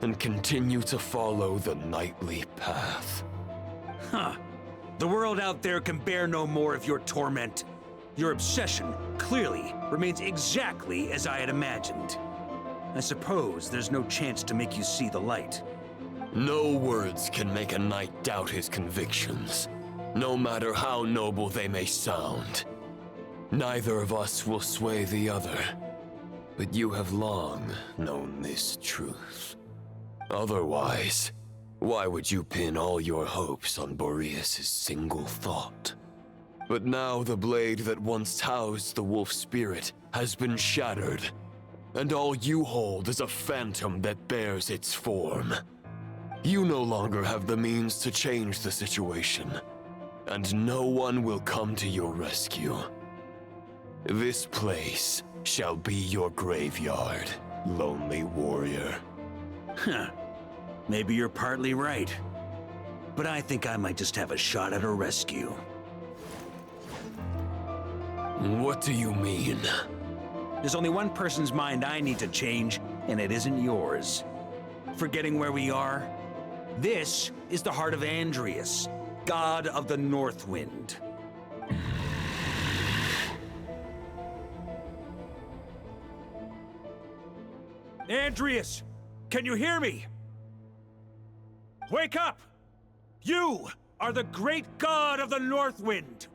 and continue to follow the knightly path. Huh. The world out there can bear no more of your torment. Your obsession, clearly, remains exactly as I had imagined. I suppose there's no chance to make you see the light. No words can make a knight doubt his convictions, no matter how noble they may sound. Neither of us will sway the other, but you have long known this truth. Otherwise, why would you pin all your hopes on Boreas' single thought? But now the blade that once housed the wolf spirit has been shattered, and all you hold is a phantom that bears its form. You no longer have the means to change the situation, and no one will come to your rescue. This place shall be your graveyard, lonely warrior. Huh. Maybe you're partly right. But I think I might just have a shot at a rescue. What do you mean? There's only one person's mind I need to change, and it isn't yours. Forgetting where we are? This is the heart of Andrias, god of the North Wind. Andrias, can you hear me? Wake up! You are the great god of the North Wind.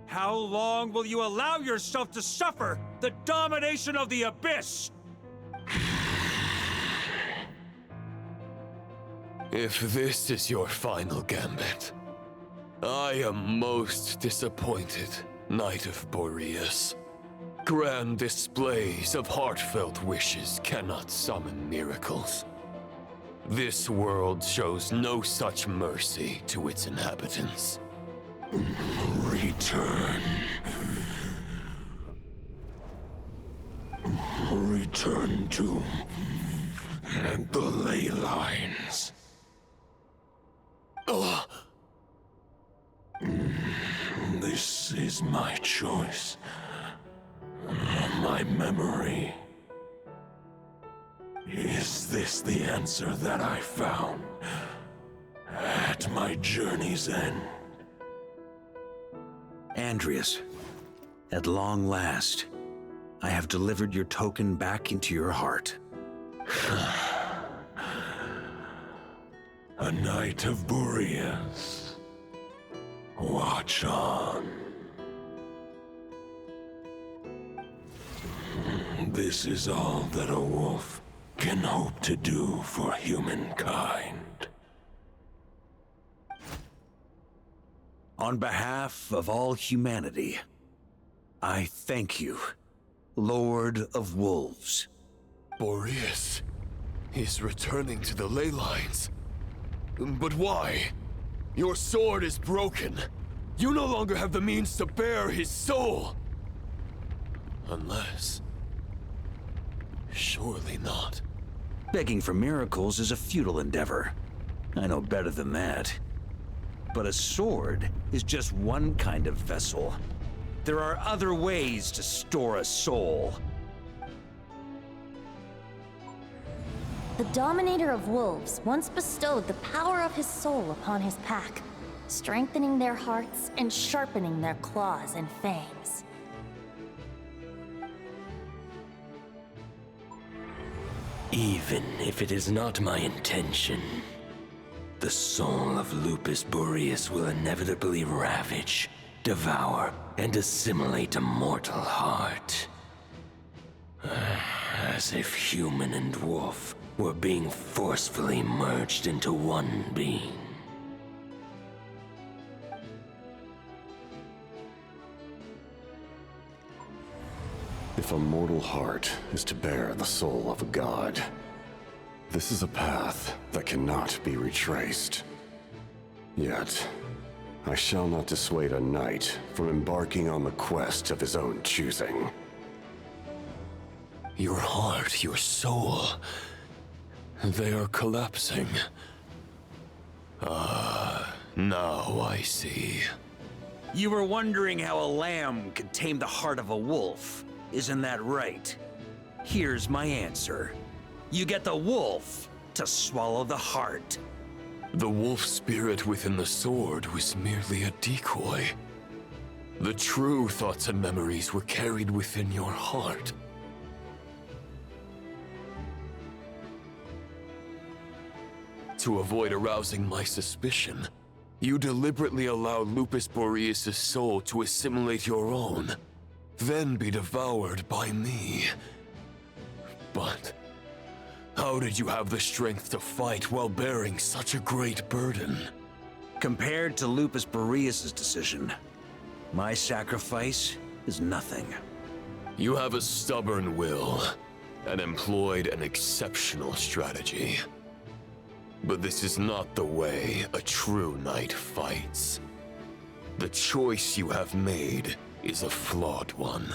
How long will you allow yourself to suffer the domination of the Abyss? If this is your final gambit, I am most disappointed, Knight of Boreas. Grand displays of heartfelt wishes cannot summon miracles. This world shows no such mercy to its inhabitants. Return. Return to the ley lines. This is my choice. My memory. Is this the answer that I found at my journey's end? Andrias, at long last, I have delivered your token back into your heart. A knight of Boreas. Watch on. This is all that a wolf can hope to do for humankind. On behalf of all humanity, I thank you Lord of Wolves. Boreas is returning to the ley lines. But why? Your sword is broken. You no longer have the means to bear his soul. Unless... surely not. Begging for miracles is a futile endeavor. I know better than that. But a sword is just one kind of vessel. There are other ways to store a soul. The Dominator of Wolves once bestowed the power of his soul upon his pack, strengthening their hearts and sharpening their claws and fangs. Even if it is not my intention, the soul of Lupus Boreas will inevitably ravage, devour, and assimilate a mortal heart. As if human and wolf were being forcefully merged into one being. If a mortal heart is to bear the soul of a god, this is a path that cannot be retraced. Yet, I shall not dissuade a knight from embarking on the quest of his own choosing. Your heart, your soul... they are collapsing. Now I see. You were wondering how a lamb could tame the heart of a wolf. Isn't that right? Here's my answer. You get the wolf to swallow the heart. The wolf spirit within the sword was merely a decoy. The true thoughts and memories were carried within your heart. To avoid arousing my suspicion, you deliberately allowed Lupus Boreas' soul to assimilate your own, then be devoured by me. But how did you have the strength to fight while bearing such a great burden? Compared to Lupus Boreas' decision, my sacrifice is nothing. You have a stubborn will and employed an exceptional strategy. But this is not the way a true knight fights. The choice you have made is a flawed one.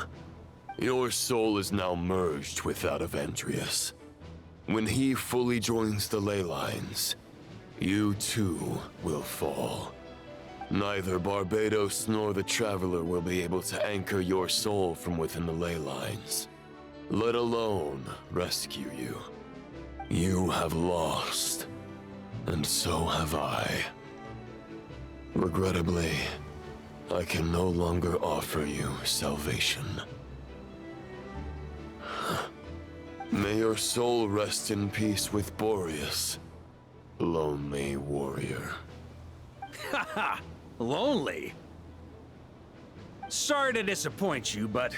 Your soul is now merged with that of Andreas. When he fully joins the ley lines, you too will fall. Neither Barbados nor the Traveler will be able to anchor your soul from within the ley lines, let alone rescue you. You have lost. And so have I. Regrettably, I can no longer offer you salvation. May your soul rest in peace with Boreas, lonely warrior. Haha! Lonely? Sorry to disappoint you, but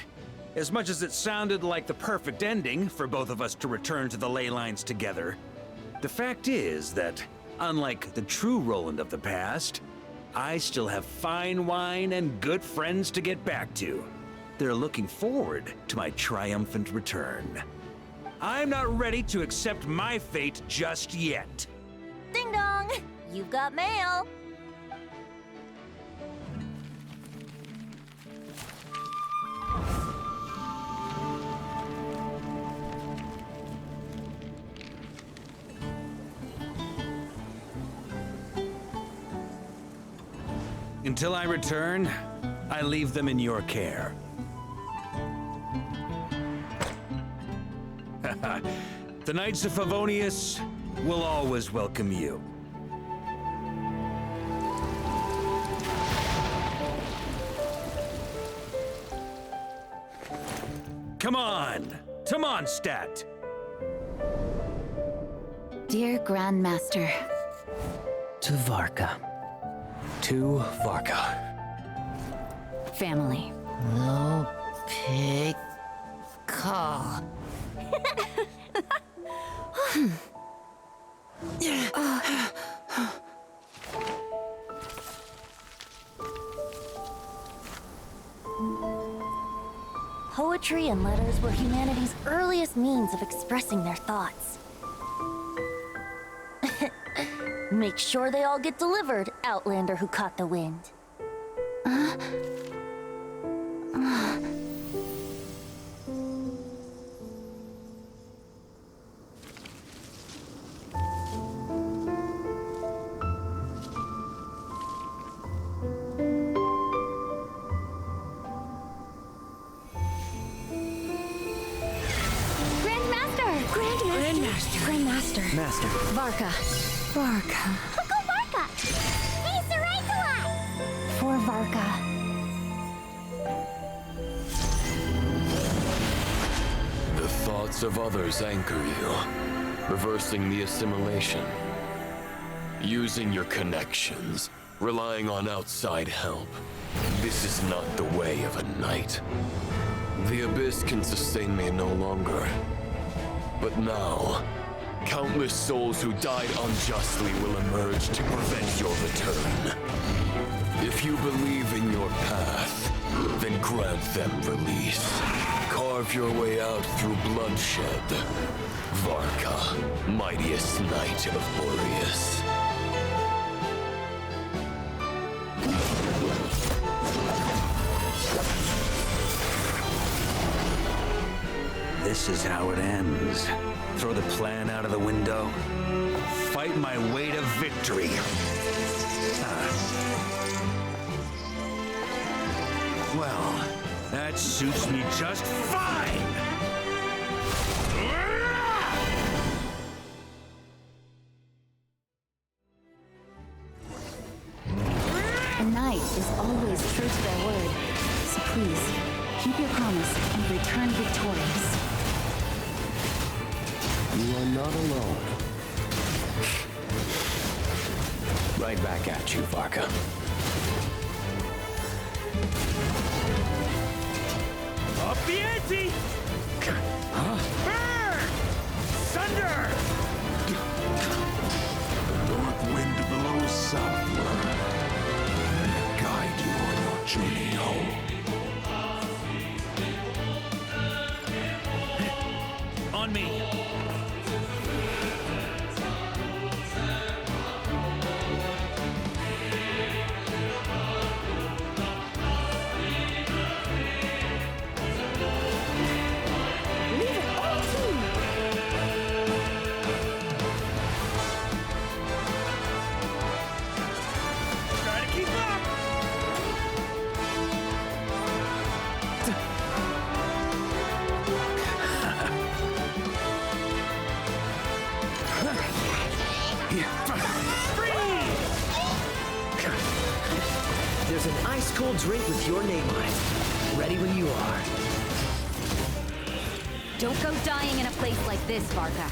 as much as it sounded like the perfect ending for both of us to return to the ley lines together, the fact is that, unlike the true Roland of the past, I still have fine wine and good friends to get back to. They're looking forward to my triumphant return. I'm not ready to accept my fate just yet. Ding dong! You've got mail! Until I return, I leave them in your care. The Knights of Favonius will always welcome you. Come on, to Mondstadt. Dear Grandmaster. To Varka. To Varka. Family. No pig call. poetry and letters were humanity's earliest means of expressing their thoughts. Make sure they all get delivered, Outlander who caught the wind. Grandmaster. Master. Varka. Uncle Varka! Hey, Sarai! For Varka. The thoughts of others anchor you, reversing the assimilation. Using your connections, relying on outside help. This is not the way of a knight. The Abyss can sustain me no longer. But now, countless souls who died unjustly will emerge to prevent your return. If you believe in your path, then grant them release. Carve your way out through bloodshed. Varka, mightiest knight of Boreas. This is how it ends. Throw the plan out of the window. Fight my way to victory. Well, that suits me just fine! A knight is always true to their word. So please, keep your promise and return victorious. You are not alone. Right back at you, Varka. Up the ante! Burn! Thunder! The north wind blows southward and guide you on your journey home. On me! There's an ice-cold drink with your name on it. Ready when you are. Don't go dying in a place like this, Varka.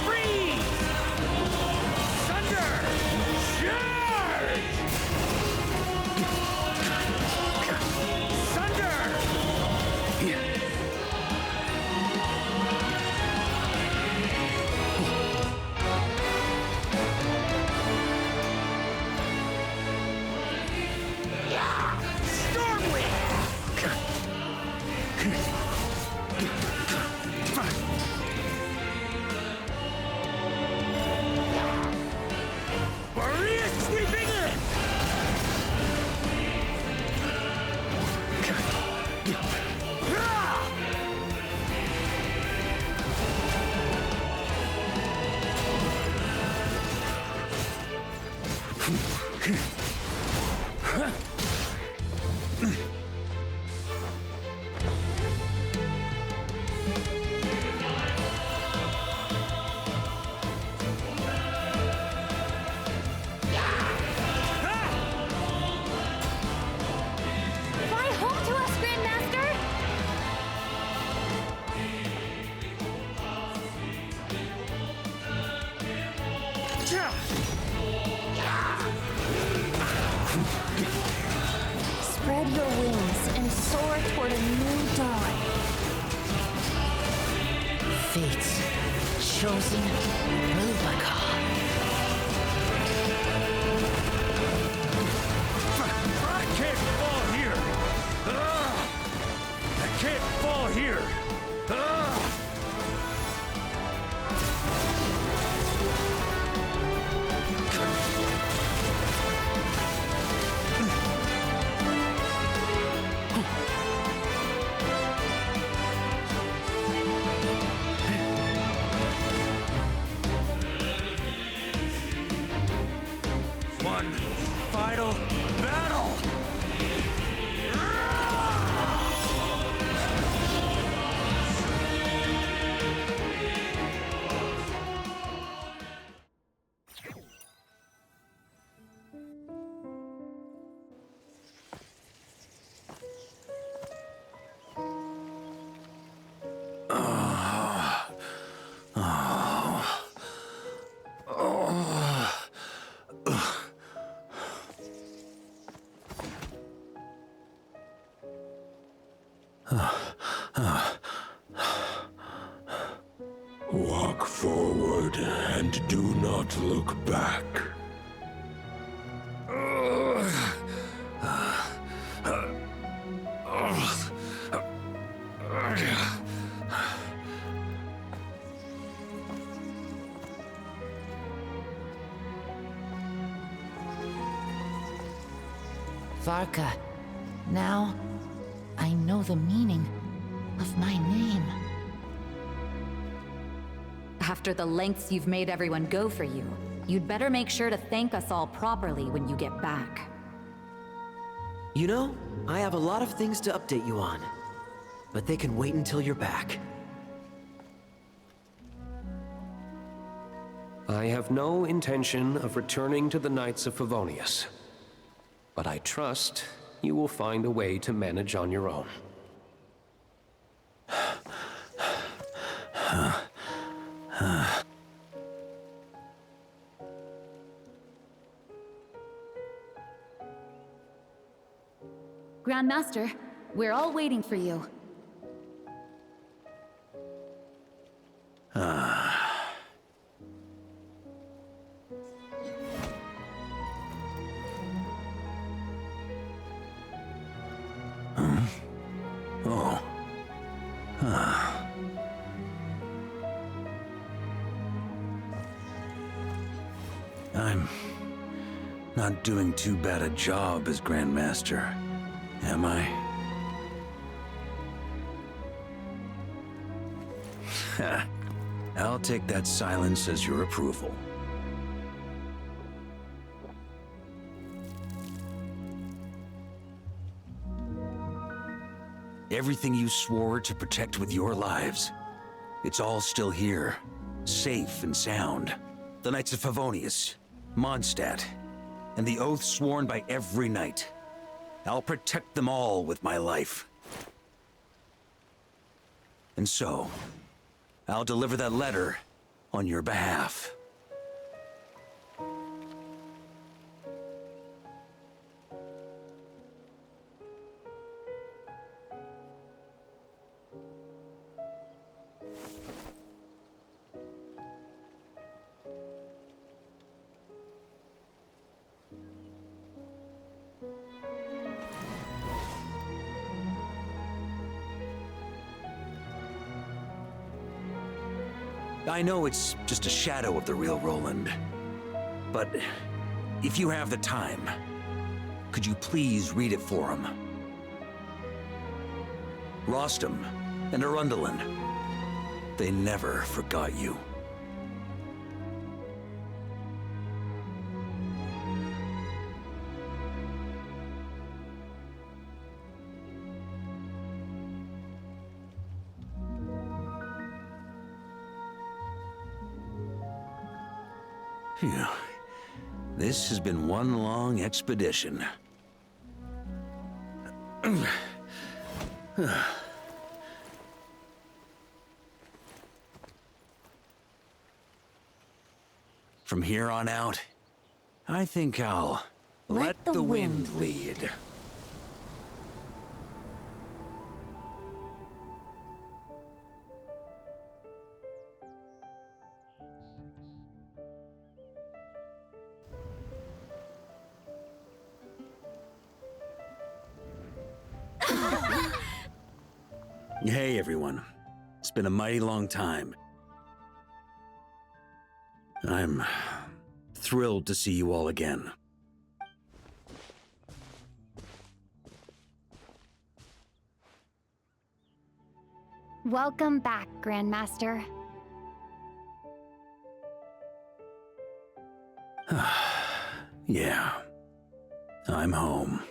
Freeze! Thunder! Charge! Thunder! Boreas sweeping in! Fly home to us, Grandmaster! Spread your wings and soar toward a new dawn. Fate's chosen Rubicon. one final battle! Walk forward and do not look back. Varka, now I know the meaning of my name. After the lengths you've made everyone go for you, you'd better make sure to thank us all properly when you get back. You know, I have a lot of things to update you on, but they can wait until you're back. I have no intention of returning to the Knights of Favonius, but I trust you will find a way to manage on your own. Grandmaster, we're all waiting for you. I'm not doing too bad a job as Grandmaster, am I? I'll take that silence as your approval. Everything you swore to protect with your lives, it's all still here, safe and sound. The Knights of Favonius, Mondstadt, and the oath sworn by every knight. I'll protect them all with my life. And so, I'll deliver that letter on your behalf. I know it's just a shadow of the real Roland, but if you have the time, could you please read it for him? Rostam and Arundelen, they never forgot you. Phew. This has been one long expedition. From here on out, I think I'll let the wind lead. Hey, everyone. It's been a mighty long time. I'm thrilled to see you all again. Welcome back, Grandmaster. Yeah. I'm home.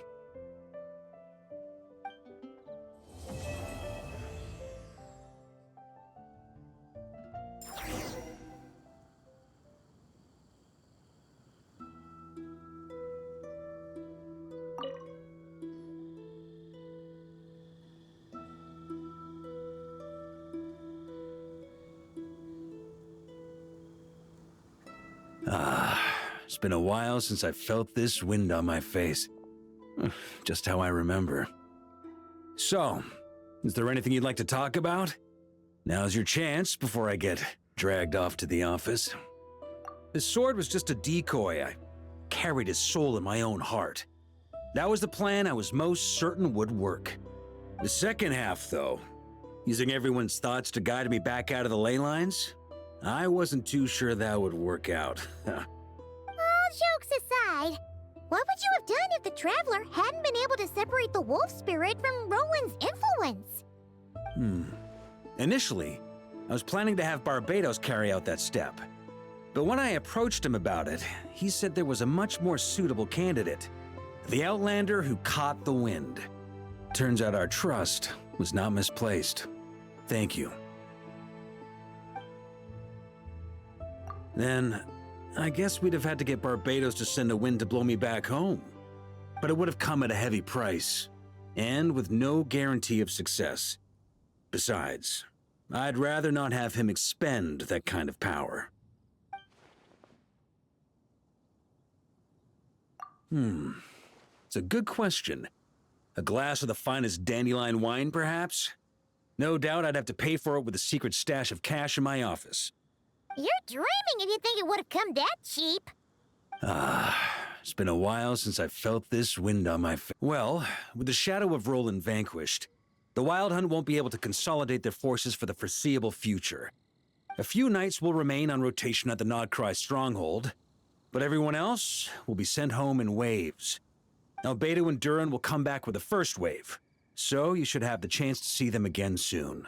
It's been a while since I felt this wind on my face. Just how I remember. So, is there anything you'd like to talk about? Now's your chance before I get dragged off to the office. His sword was just a decoy. I carried his soul in my own heart. That was the plan I was most certain would work. The second half, though, using everyone's thoughts to guide me back out of the ley lines, I wasn't too sure that would work out. All jokes aside, what would you have done if the Traveler hadn't been able to separate the wolf spirit from Roland's influence? Initially, I was planning to have Barbatos carry out that step. But when I approached him about it, he said there was a much more suitable candidate. The Outlander who caught the wind. Turns out our trust was not misplaced. Thank you. Then, I guess we'd have had to get Barbatos to send a wind to blow me back home. But it would have come at a heavy price, and with no guarantee of success. Besides, I'd rather not have him expend that kind of power. It's a good question. A glass of the finest dandelion wine, perhaps? No doubt I'd have to pay for it with a secret stash of cash in my office. You're dreaming if you think it would have come that cheap. It's been a while since I felt this wind on my face. Well, with the shadow of Roland vanquished, the Wild Hunt won't be able to consolidate their forces for the foreseeable future. A few knights will remain on rotation at the Nodcry stronghold, but everyone else will be sent home in waves. Albedo and Durin will come back with the first wave, so you should have the chance to see them again soon.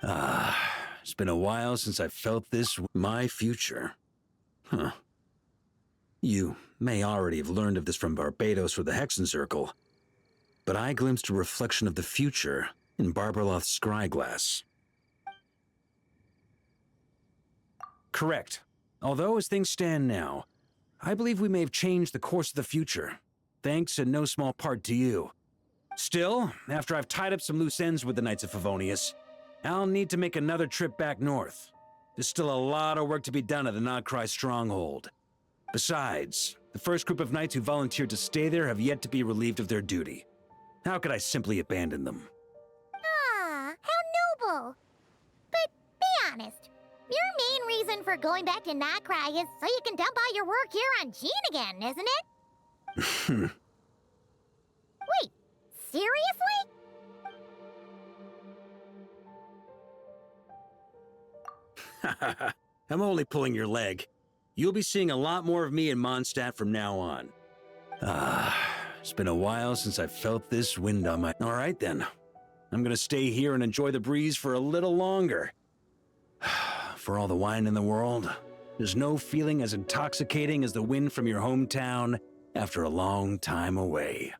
It's been a while since I felt this. My future. You may already have learned of this from Barbatos or the Hexen Circle, but I glimpsed a reflection of the future in Barbarloth's scryglass. Correct. Although, as things stand now, I believe we may have changed the course of the future, thanks in no small part to you. Still, after I've tied up some loose ends with the Knights of Favonius, I'll need to make another trip back north. There's still a lot of work to be done at the Nodcry stronghold. Besides, the first group of knights who volunteered to stay there have yet to be relieved of their duty. How could I simply abandon them? Ah, how noble. But be honest, your main reason for going back to Nodcry is so you can dump all your work here on Jean again, isn't it? Wait, seriously? I'm only pulling your leg. You'll be seeing a lot more of me in Mondstadt from now on. It's been a while since I felt this wind on my... All right then. I'm gonna stay here and enjoy the breeze for a little longer. For all the wine in the world, there's no feeling as intoxicating as the wind from your hometown after a long time away.